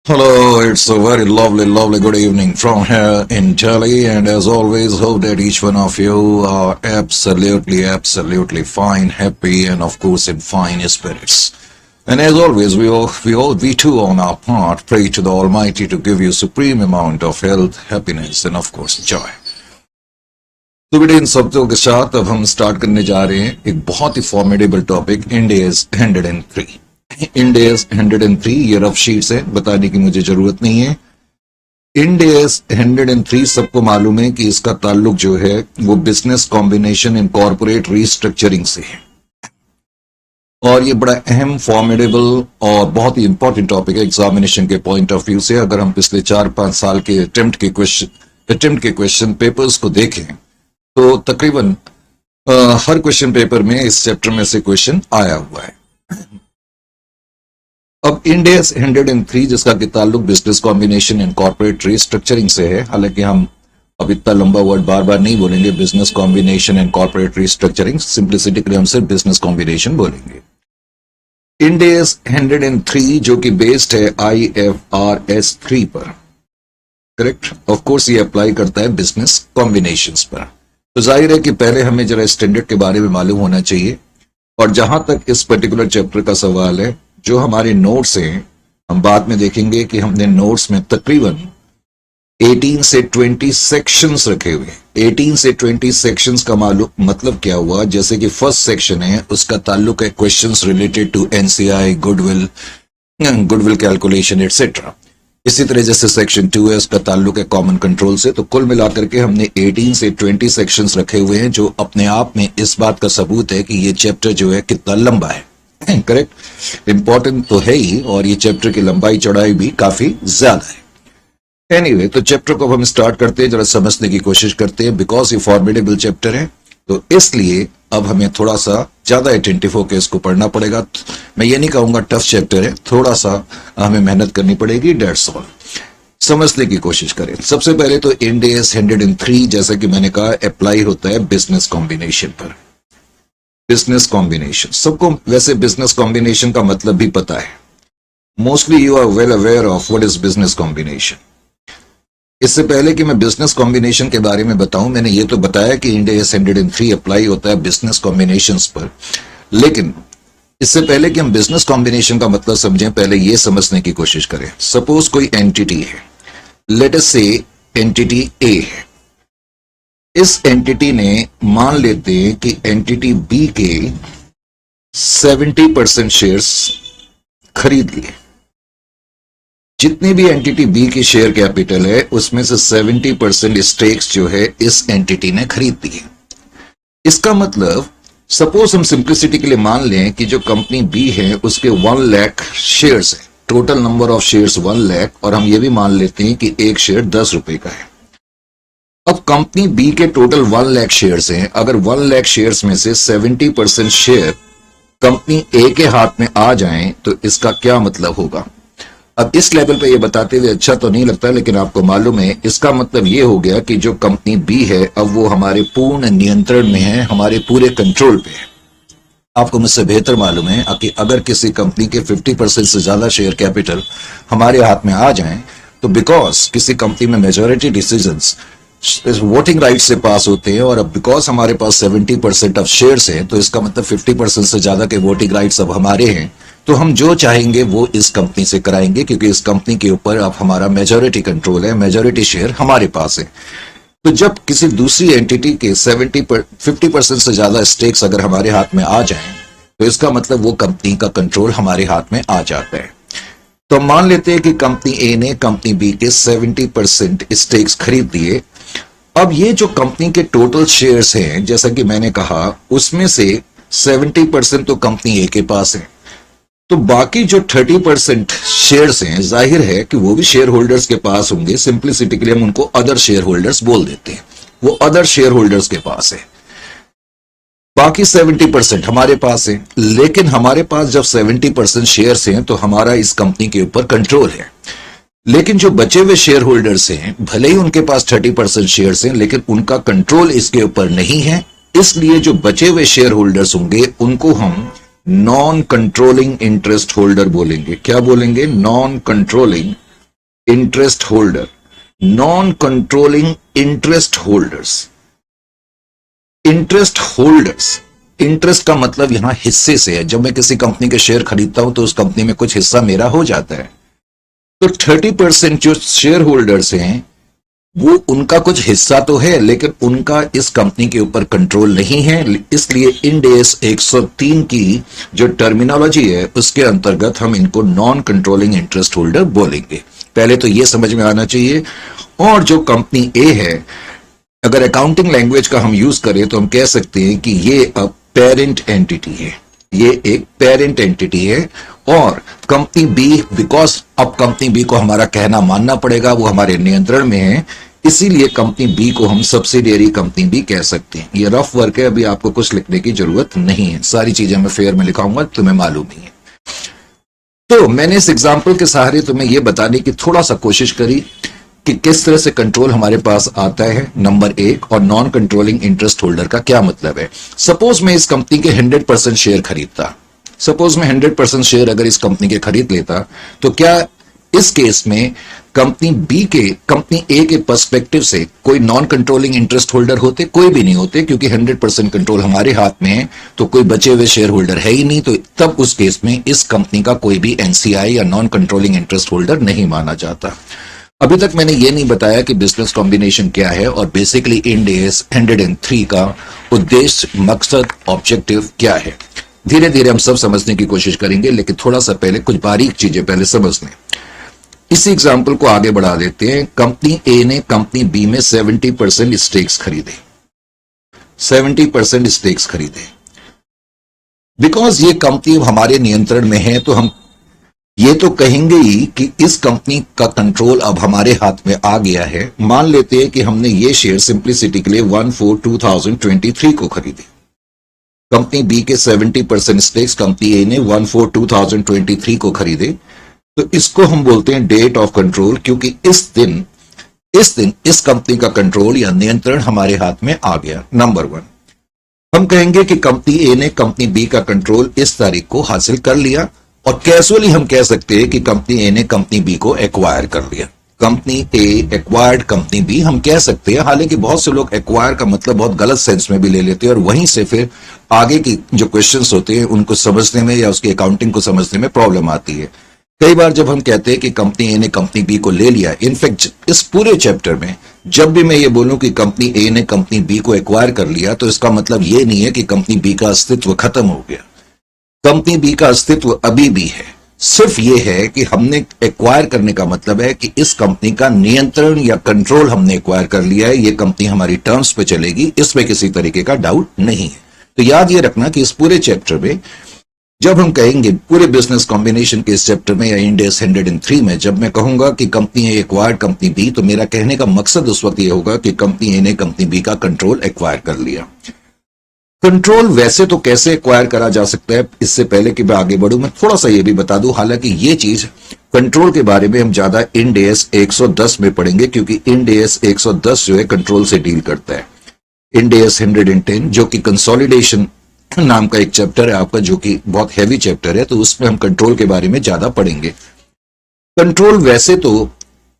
Hello, it's a very lovely good evening from here in Delhi, and as always, hope that each one of you are absolutely fine, happy, and of course in fine spirits. And as always, we too on our part pray to the Almighty to give you supreme amount of health, happiness, and of course joy. तो बेटे इन शब्दों के साथ अब हम start करने जा रहे हैं एक बहुत ही फॉर्मेडेबल टॉपिक, इंडियाज 103। इंडियाज 103 ये रफ शीट्स है, बताने की मुझे जरूरत नहीं है। इंडियाज 103 सबको मालूम है कि इसका ताल्लुक जो है वो business combination in corporate restructuring से है, और ये बड़ा अहम फॉर्मेडेबल और बहुत ही इंपॉर्टेंट टॉपिक है एग्जामिनेशन के पॉइंट ऑफ व्यू से। अगर हम पिछले 4-5 साल के अटेम्प्ट के क्वेश्चन पेपर्स को देखें तो तकरीबन हर क्वेश्चन पेपर में इस चैप्टर में से क्वेश्चन आया हुआ है। अब इंडियाज 103 जिसका कि ताल्लुक business combination and corporate restructuring से है, हालांकि हम अब इतना लंबा वर्ड बार बार नहीं बोलेंगे, business combination and corporate restructuring, simplicity के लिए हम सिर्फ बिजनेस कॉम्बिनेशन बोलेंगे। इंडियाज 103 जो कि बेस्ड है IFRS 3 पर, करेक्ट। ऑफ कोर्स ये अप्लाई करता है बिजनेस कॉम्बिनेशंस पर, तो जाहिर है कि पहले हमें जरा स्टैंडर्ड के बारे में मालूम होना चाहिए। और जहां तक इस पर्टिकुलर चैप्टर का सवाल है, जो हमारे नोट्स हैं, हम बाद में देखेंगे कि हमने नोट्स में तकरीबन 18 से 20 सेक्शंस रखे हुए। 18 से 20 सेक्शंस का मालूम मतलब क्या हुआ, जैसे कि फर्स्ट सेक्शन है उसका ताल्लुक है questions related to NCI, goodwill calculation etcetera. इसी तरह जैसे सेक्शन 2 है उसका ताल्लुक है कॉमन कंट्रोल से। तो कुल मिलाकर के हमने 18 से 20 सेक्शंस रखे हुए हैं, जो अपने आप में इस बात का सबूत है कि ये चैप्टर जो है कितना लंबा है, करेक्ट। इंपॉर्टेंट तो है ही, और ये चैप्टर की लंबाई चौड़ाई भी काफी ज्यादा है। एनीवे, तो चैप्टर को अब हम स्टार्ट करते हैं, जरा समझने की कोशिश करते हैं। बिकॉज ये फॉर्मिडेबल चैप्टर है तो इसलिए अब हमें थोड़ा सा ज्यादा अटेंटिव होकर इसको पढ़ना पड़ेगा। मैं ये नहीं कहूंगा टफ चैप्टर है, थोड़ा सा हमें मेहनत करनी पड़ेगी, डेट्स ऑल। समझने की कोशिश करें। सबसे पहले तो इंडियाज 103 जैसा कि मैंने कहा अप्लाई होता है बिजनेस कॉम्बिनेशन पर। बिजनेस कॉम्बिनेशन सबको वैसे बिजनेस कॉम्बिनेशन का मतलब भी पता है। Mostly you are well aware of what is business combination. इससे पहले कि मैं बिजनेस कॉम्बिनेशन के बारे में बताऊं, मैंने ये तो बताया कि इंडियाज 103 अप्लाई होता है बिजनेस कॉम्बिनेशंस पर, लेकिन इससे पहले कि हम बिजनेस कॉम्बिनेशन का मतलब समझें, पहले ये समझने की कोशिश करें। सपोज कोई एंटिटी है, लेट अस से एंटिटी ए है। इस एंटिटी ने, मान लेते हैं कि एंटिटी बी के 70% शेयर्स खरीद लिए। जितनी भी एंटिटी बी की शेयर कैपिटल है उसमें से 70% स्टेक्स जो है इस एंटिटी ने खरीद लिए। इसका मतलब सपोज हम सिंप्लिसिटी के लिए मान लें कि जो कंपनी बी है उसके 1 लाख शेयर्स है, total number of shares 1 lakh, और हम ये भी मान लेते हैं कि एक शेयर 10 रुपए का है। अब कंपनी बी के टोटल 1 लाख शेयर्स हैं। अगर 1 लाख शेयर्स में से 70% शेयर कंपनी ए के हाथ में आ जाएं तो इसका क्या मतलब होगा। अब इस लेवल पे ये बताते हुए अच्छा तो नहीं लगता, लेकिन आपको मालूम है इसका मतलब ये हो गया कि जो कंपनी बी है अब वो हमारे पूर्ण नियंत्रण में है, हमारे पूरे कंट्रोल पे है। आपको मुझसे बेहतर मालूम है कि अगर किसी कंपनी के 50% से ज्यादा शेयर कैपिटल हमारे हाथ में आ जाएं तो बिकॉज किसी कंपनी में मेजॉरिटी डिसीजंस वोटिंग राइट से पास होते हैं, और अब बिकॉज हमारे पास 70% ऑफ शेयर्स हैं तो इसका मतलब 50% से ज्यादा के वोटिंग राइट्स अब हमारे हैं। तो हम जो चाहेंगे वो इस कंपनी से कराएंगे, क्योंकि इस कंपनी के ऊपर अब हमारा मेजॉरिटी कंट्रोल है, मेजॉरिटी शेयर हमारे पास है। तो जब किसी दूसरी एंटिटी के 50% से ज्यादा स्टेक्स अगर हमारे हाथ में आ जाएं तो इसका मतलब वो कंपनी का कंट्रोल हमारे हाथ में आ जाता है। तो मान लेते हैं कि कंपनी ए ने कंपनी बी के 70% स्टेक्स खरीद लिए। अब ये जो कंपनी के टोटल शेयर्स हैं, जैसा कि मैंने कहा, उसमें से 70% तो कंपनी ए के पास है, तो बाकी जो 30% शेयर्स हैं जाहिर है कि वो भी शेयर होल्डर्स के पास होंगे। सिंप्लिसिटी के लिए हम उनको अदर शेयर होल्डर्स बोल देते हैं, वो अदर शेयर होल्डर्स के पास है। बाकी 70% हमारे पास है, लेकिन हमारे पास जब 70% शेयर्स हैं तो हमारा इस कंपनी के ऊपर कंट्रोल है। लेकिन जो बचे हुए शेयर होल्डर्स हैं, भले ही उनके पास 30% शेयर्स हैं, लेकिन उनका कंट्रोल इसके ऊपर नहीं है। इसलिए जो बचे हुए शेयर होल्डर्स होंगे उनको हम नॉन कंट्रोलिंग इंटरेस्ट होल्डर बोलेंगे। क्या बोलेंगे? Non controlling interest holder, non controlling interest holders. Interest holders, interest का मतलब यहां हिस्से से है। जब मैं किसी कंपनी के शेयर खरीदता हूं तो उस कंपनी में कुछ हिस्सा मेरा हो जाता है। तो 30% जो शेयर होल्डर्स हैं वो उनका कुछ हिस्सा तो है, लेकिन उनका इस कंपनी के ऊपर कंट्रोल नहीं है। इसलिए इंड एस 103 की जो टर्मिनोलॉजी है उसके अंतर्गत हम इनको नॉन कंट्रोलिंग इंटरेस्ट होल्डर बोलेंगे। पहले तो यह समझ में आना चाहिए। और जो कंपनी ए है, अगर अकाउंटिंग लैंग्वेज का हम यूज करें तो हम कह सकते हैं कि ये अब पेरेंट एंटिटी है, ये एक पेरेंट एंटिटी है। और कंपनी बी, बिकॉज अब कंपनी बी को हमारा कहना मानना पड़ेगा, वो हमारे नियंत्रण में है, इसीलिए कंपनी बी को हम सब्सिडियरी कंपनी बी कह सकते हैं। ये रफ वर्क है, अभी आपको कुछ लिखने की जरूरत नहीं है, सारी चीजें मैं फेयर में लिखाऊंगा, तुम्हें मालूम ही है। तो मैंने इस एग्जाम्पल के सहारे तुम्हें यह बताने की थोड़ा सा कोशिश करी कि किस तरह से कंट्रोल हमारे पास आता है, नंबर एक, और नॉन कंट्रोलिंग इंटरेस्ट होल्डर का क्या मतलब है। सपोज मैं इस कंपनी के 100% शेयर खरीदता, सपोज मैं 100% शेयर अगर इस कंपनी के खरीद लेता, तो क्या इस केस में कंपनी ए के पर्सपेक्टिव से कोई नॉन कंट्रोलिंग इंटरेस्ट होल्डर होते? कोई भी नहीं होते, क्योंकि 100% कंट्रोल हमारे हाथ में है, तो कोई बचे हुए शेयर होल्डर है ही नहीं। तो तब उस केस में इस कंपनी का कोई भी एनसीआई या नॉन कंट्रोलिंग इंटरेस्ट होल्डर नहीं माना जाता। अभी तक मैंने ये नहीं बताया कि बिजनेस कॉम्बिनेशन क्या है और बेसिकली इंड एस 103 का उद्देश्य, मकसद, ऑब्जेक्टिव क्या है। धीरे धीरे हम सब समझने की कोशिश करेंगे, लेकिन थोड़ा सा पहले कुछ बारीक चीजें पहले समझ लें। इसी एग्जाम्पल को आगे बढ़ा देते हैं। कंपनी ए ने कंपनी बी में 70% स्टेक्स खरीदे, 70% स्टेक्स खरीदे। बिकॉज ये कंपनी हमारे नियंत्रण में है, तो हम ये तो कहेंगे ही कि इस कंपनी का कंट्रोल अब हमारे हाथ में आ गया है। मान लेते हैं कि हमने ये शेयर सिंप्लिसिटी के लिए 1/4/2023 को खरीदे। कंपनी बी के 70% स्टेक्स कंपनी ए ने 1/4/2023 को खरीदे, तो इसको हम बोलते हैं डेट ऑफ कंट्रोल, क्योंकि इस दिन इस कंपनी का कंट्रोल या नियंत्रण हमारे हाथ में आ गया। नंबर 1, हम कहेंगे कि कंपनी ए ने कंपनी बी का कंट्रोल इस तारीख को हासिल कर लिया, और कैजुअली हम कह सकते हैं कि कंपनी ए ने कंपनी बी को एक्वायर कर लिया। Company A acquired company B हम कह सकते हैं, हालांकि बहुत से लोग एक्वायर का मतलब बहुत गलत सेंस में भी ले लेते हैं, और वहीं से फिर आगे की जो क्वेश्चंस होते हैं उनको समझने में या उसकी अकाउंटिंग को समझने में प्रॉब्लम आती है। कई बार जब हम कहते हैं कि कंपनी ए ने कंपनी बी को ले लिया, इनफैक्ट इस पूरे चैप्टर में जब भी मैं ये बोलूं कि कंपनी ए ने कंपनी बी को एक्वायर कर लिया, तो इसका मतलब ये नहीं है कि कंपनी बी का अस्तित्व खत्म हो गया। कंपनी बी का अस्तित्व अभी भी है, सिर्फ ये है कि हमने एक्वायर करने का मतलब है कि इस कंपनी का नियंत्रण या कंट्रोल हमने एक्वायर कर लिया है, ये कंपनी हमारी टर्म्स पे चलेगी, इसमें किसी तरीके का डाउट नहीं है। तो याद ये रखना कि इस पूरे चैप्टर में जब हम कहेंगे, पूरे बिजनेस कॉम्बिनेशन के इस चैप्टर में या इंड एस 103 में जब मैं कहूंगा कि company A acquired company B, तो मेरा कहने का मकसद उस वक्त ये होगा कि कंपनी ए ने कंपनी बी का कंट्रोल एक्वायर कर लिया। कंट्रोल वैसे तो कैसे एक्वायर करा जा सकता है, इससे पहले कि मैं आगे बढ़ूं मैं थोड़ा सा ये भी बता दूं, हालांकि ये चीज कंट्रोल के बारे में हम ज्यादा इंड एस 110 में पढ़ेंगे, क्योंकि इंड एस 110 जो है कंट्रोल से डील करता है। इंड एस 110 जो कि कंसोलिडेशन नाम का एक चैप्टर है आपका, जो कि बहुत हैवी चैप्टर है, तो उसमें हम कंट्रोल के बारे में ज्यादा पढ़ेंगे। कंट्रोल वैसे तो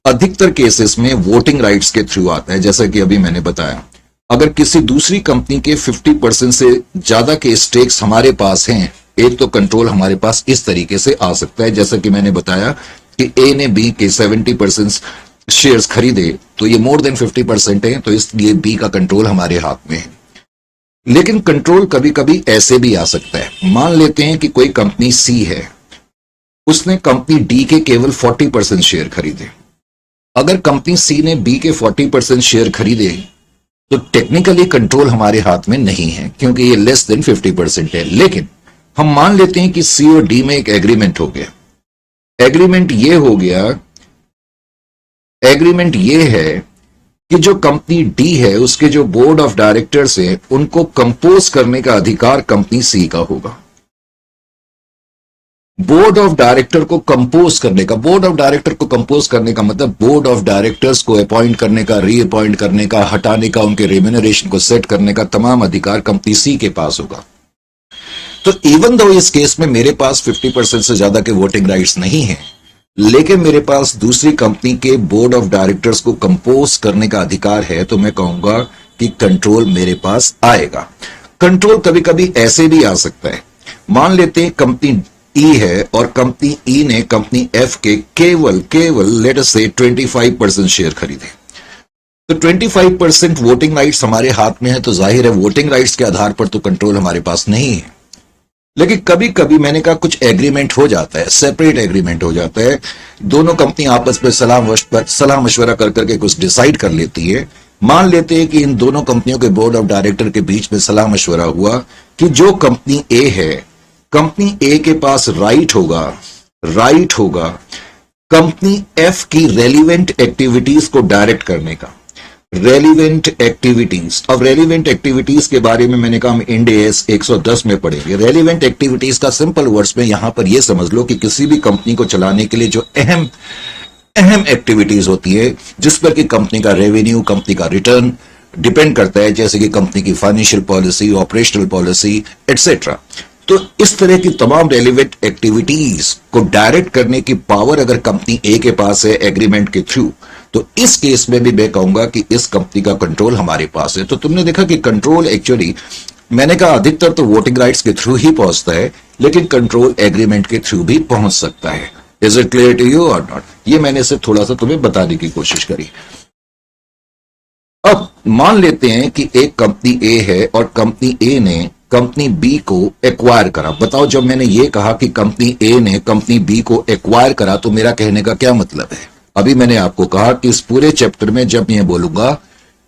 अधिकतर केसेस में वोटिंग राइट्स के थ्रू आता है, जैसा कि अभी मैंने बताया। अगर किसी दूसरी कंपनी के 50% से ज्यादा के स्टेक्स हमारे पास हैं, एक तो कंट्रोल हमारे पास इस तरीके से आ सकता है, जैसा कि मैंने बताया कि ए ने बी के 70% शेयर्स खरीदे, तो ये मोर देन 50% है, तो इसलिए बी का कंट्रोल हमारे हाथ में है। लेकिन कंट्रोल कभी कभी ऐसे भी आ सकता है। मान लेते हैं कि कोई कंपनी सी है, उसने कंपनी डी के केवल 40% शेयर खरीदे। अगर कंपनी सी ने बी के 40% शेयर खरीदे, तो टेक्निकली कंट्रोल हमारे हाथ में नहीं है, क्योंकि ये लेस देन 50% है। लेकिन हम मान लेते हैं कि सी और डी में एक एग्रीमेंट हो गया। एग्रीमेंट ये है कि जो कंपनी डी है उसके जो बोर्ड ऑफ डायरेक्टर्स है, उनको कंपोज करने का अधिकार कंपनी सी का होगा। बोर्ड ऑफ डायरेक्टर को कंपोज करने का मतलब बोर्ड ऑफ डायरेक्टर्स को अपॉइंट करने का, रीअपॉइंट करने का, हटाने का, उनके रेम्यूनरेशन को सेट करने का तमाम अधिकार कंपनी सी के पास होगा। तो इवन दो इस केस में मेरे पास 50% से ज्यादा के वोटिंग राइट्स नहीं है, लेकिन मेरे पास दूसरी कंपनी के बोर्ड ऑफ डायरेक्टर्स को कंपोज करने का अधिकार है, तो मैं कहूंगा कि कंट्रोल मेरे पास आएगा। कंट्रोल कभी कभी ऐसे भी आ सकता है। मान लेते हैं कंपनी ई है और कंपनी ई ने कंपनी एफ के केवल केवल लेट अस से 25% शेयर खरीदे, तो 25% वोटिंग राइट्स हमारे हाथ में है, तो जाहिर है वोटिंग राइट्स के आधार पर तो कंट्रोल हमारे पास नहीं है। लेकिन कभी कभी मैंने कहा कुछ एग्रीमेंट हो जाता है, सेपरेट एग्रीमेंट हो जाता है, दोनों कंपनी आपस में सलाह मशवरा कर करके कुछ डिसाइड कर लेती है। मान लेते हैं कि इन दोनों कंपनियों के बोर्ड ऑफ डायरेक्टर के बीच में सलाह मशवरा हुआ कि जो कंपनी ए है, कंपनी ए के पास राइट होगा कंपनी एफ की रेलिवेंट एक्टिविटीज को डायरेक्ट करने का। रेलिवेंट एक्टिविटीज, अब रेलिवेंट एक्टिविटीज के बारे में मैंने कहा हम इंड एस 110 में पढ़ेंगे। रेलिवेंट एक्टिविटीज का सिंपल वर्ड्स में यहां पर यह समझ लो कि किसी भी कंपनी को चलाने के लिए जो अहम एक्टिविटीज होती है, जिस पर कि कंपनी का रेवेन्यू, कंपनी का रिटर्न डिपेंड करता है, जैसे कि कंपनी की financial policy, operational policy etcetera. तो इस तरह की तमाम रेलिवेंट एक्टिविटीज को डायरेक्ट करने की पावर अगर कंपनी ए के पास है एग्रीमेंट के थ्रू, तो इस केस में भी मैं कहूंगा कि इस कंपनी का कंट्रोल हमारे पास है। तो तुमने देखा कि कंट्रोल एक्चुअली, मैंने कहा अधिकतर तो वोटिंग राइट्स के थ्रू ही पहुंचता है, लेकिन कंट्रोल एग्रीमेंट के थ्रू भी पहुंच सकता है। Is it clear to you और नॉट? ये मैंने सिर्फ थोड़ा सा तुम्हें बताने की कोशिश करी। अब मान लेते हैं कि एक कंपनी ए है और कंपनी ए ने कंपनी बी को एक्वायर करा। बताओ, जब मैंने ये कहा कि कंपनी ए ने कंपनी बी को एक्वायर करा, तो मेरा कहने का क्या मतलब है? अभी मैंने आपको कहा कि इस पूरे चैप्टर में जब मैं बोलूंगा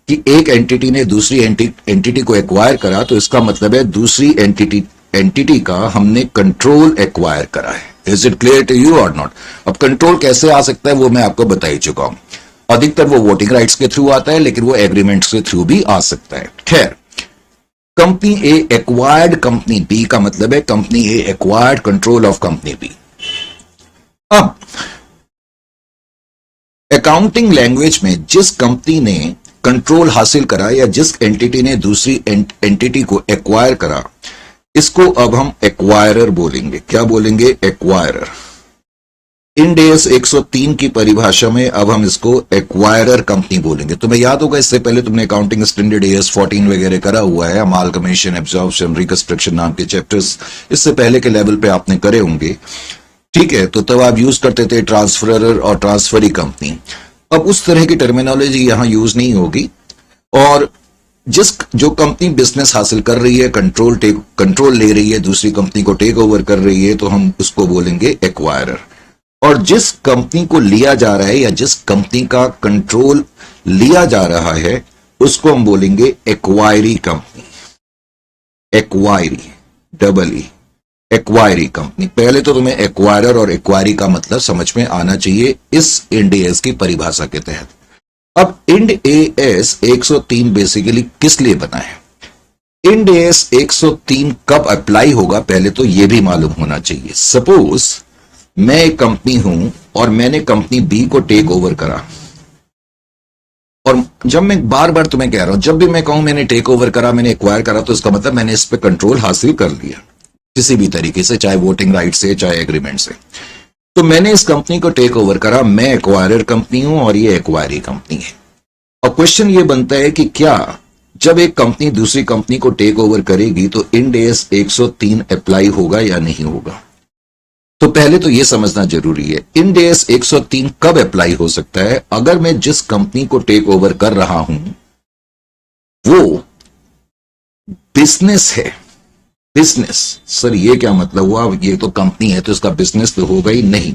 कि एक एंटिटी ने दूसरी एंटिटी को एक्वायर करा, तो इसका मतलब है दूसरी एंटिटी का हमने कंट्रोल एक्वायर करा है। Is it clear to you और नॉट? अब कंट्रोल कैसे आ सकता है वो मैं आपको बता ही चुका हूं। अधिकतर वो वोटिंग राइट्स के थ्रू आता है, लेकिन वो एग्रीमेंट्स के थ्रू भी आ सकता है। खैर, company A acquired company B का मतलब है company A acquired control of company B. अब अकाउंटिंग लैंग्वेज में जिस कंपनी ने कंट्रोल हासिल करा या जिस एंटिटी ने दूसरी एंटिटी को एक्वायर करा, इसको अब हम एक्वायरर बोलेंगे। क्या बोलेंगे? एक्वायरर। इंड एस 103 की परिभाषा में अब हम इसको एक्वायरर कंपनी बोलेंगे। तुम्हें याद होगा इससे पहले तुमने अकाउंटिंग स्टैंडर्ड एस 14 वगैरह करा हुआ है, अमालगमेशन, एब्जॉर्प्शन, रिकंस्ट्रक्शन नाम के चैप्टर्स इससे पहले के लेवल पे आपने करे होंगे। ठीक है, तो तब आप यूज करते थे ट्रांसफरर और ट्रांसफरी कंपनी। अब उस तरह की टर्मिनोलॉजी यहां यूज नहीं होगी, और जो कंपनी बिजनेस हासिल कर रही है, कंट्रोल ले रही है, दूसरी कंपनी को टेक ओवर कर रही है, तो हम उसको बोलेंगे एक्वायरर। और जिस कंपनी को लिया जा रहा है या जिस कंपनी का कंट्रोल लिया जा रहा है, उसको हम बोलेंगे acquiree company. Acquiree, double E, acquiree company. पहले तो तुम्हें एक्वायरर और एक्वायरी का मतलब समझ में आना चाहिए इस इंड एस की परिभाषा के तहत। अब इंड एस 103 बेसिकली किस लिए बना है? इंड एस 103 कब अप्लाई होगा, पहले तो यह भी मालूम होना चाहिए। सपोज मैं एक कंपनी हूं और मैंने कंपनी बी को टेक ओवर करा, और जब मैं बार बार तुम्हें कह रहा हूं, जब भी मैं कहूं मैंने टेक ओवर करा, मैंने एक्वायर करा, तो इसका मतलब मैंने इस पे कंट्रोल हासिल कर लिया किसी भी तरीके से, चाहे वोटिंग राइट से, चाहे एग्रीमेंट से। तो मैंने इस कंपनी को टेक ओवर करा, मैं एक्वायरर कंपनी हूं और ये एक्वायरी कंपनी है। अब क्वेश्चन ये बनता है कि क्या जब एक कंपनी दूसरी कंपनी को टेक ओवर करेगी तो इंड एस 103 अप्लाई होगा या नहीं होगा? तो पहले तो यह समझना जरूरी है, इंड एस 103 कब अप्लाई हो सकता है? अगर मैं जिस कंपनी को टेक ओवर कर रहा हूं वो बिजनेस है। बिजनेस, सर ये क्या मतलब हुआ? ये तो कंपनी है तो इसका बिजनेस तो होगा ही नहीं।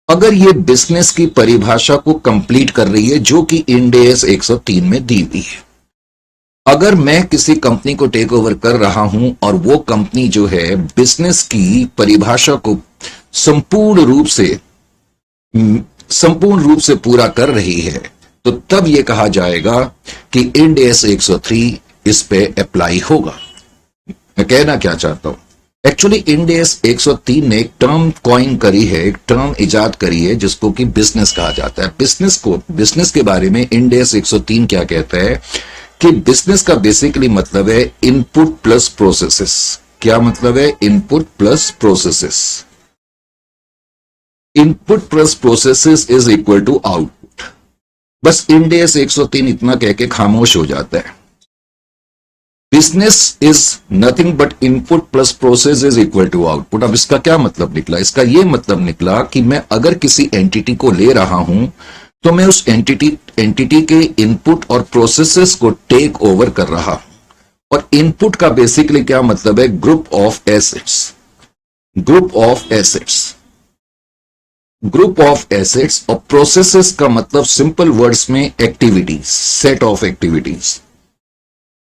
अगर ये बिजनेस की परिभाषा को कंप्लीट कर रही है जो कि इंड एस 103 में दी हुई है। अगर मैं किसी कंपनी को टेक ओवर कर रहा हूं और वो कंपनी जो है बिजनेस की परिभाषा को संपूर्ण रूप से पूरा कर रही है, तो तब यह कहा जाएगा कि इंड एस 103 इस पे अप्लाई होगा। मैं कहना क्या चाहता हूं, एक्चुअली इंड एस 103 ने एक टर्म कॉइन करी है, एक टर्म इजाद करी है जिसको कि बिजनेस कहा जाता है। बिजनेस के बारे में इंड एस 103 क्या कहता है कि बिजनेस का बेसिकली मतलब है इनपुट प्लस प्रोसेसेस। क्या मतलब है? Input plus processes. Input plus processes is equal to output. बस इंड एस 103 इतना कह के खामोश हो जाता है। Business is nothing but input plus process is equal to output. अब इसका क्या मतलब निकला? इसका यह मतलब निकला कि मैं अगर किसी एंटिटी को ले रहा हूं तो मैं उस एंटिटी के इनपुट और प्रोसेसेस को टेक ओवर कर रहा हूं। और इनपुट का बेसिकली क्या मतलब है? Group of assets. Group of assets, group of assets. और प्रोसेसेस का मतलब सिंपल वर्ड्स में activities, set of activities,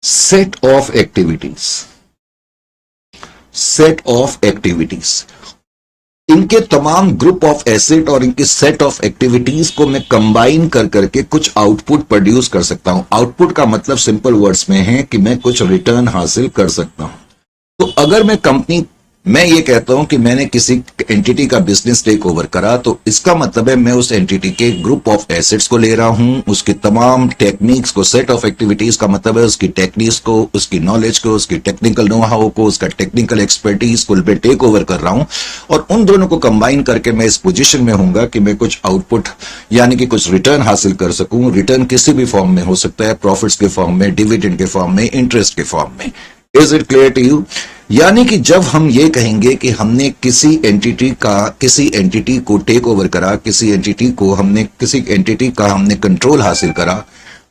set of activities, set of activities. इनके तमाम ग्रुप ऑफ एसेट और इनके सेट ऑफ एक्टिविटीज को मैं कंबाइन कर करके कुछ आउटपुट प्रोड्यूस कर सकता हूं। आउटपुट का मतलब सिंपल वर्ड्स में है कि मैं कुछ रिटर्न हासिल कर सकता हूं। तो अगर मैं ये कहता हूं कि मैंने किसी एंटिटी का बिजनेस टेक ओवर करा, तो इसका मतलब है मैं उस एंटिटी के ग्रुप ऑफ एसेट्स को ले रहा हूं, उसके तमाम टेक्निक्स को, सेट ऑफ एक्टिविटीज का मतलब है उसकी टेक्निक्स को, उसकी नॉलेज को, उसकी टेक्निकल नो हाउ को, उसका टेक्निकल एक्सपर्टीज को मैं टेक ओवर कर रहा हूं। और उन दोनों को कंबाइन करके मैं इस पोजीशन में हूंगा कि मैं कुछ आउटपुट यानी कि कुछ रिटर्न हासिल कर सकूं। रिटर्न किसी भी फॉर्म में हो सकता है, प्रॉफिट्स के फॉर्म में, डिविडेंड के फॉर्म में, इंटरेस्ट के फॉर्म में। Is it clear to you? यानी कि जब हम ये कहेंगे कि हमने किसी एंटिटी को टेक ओवर करा, किसी एंटिटी का हमने कंट्रोल हासिल करा,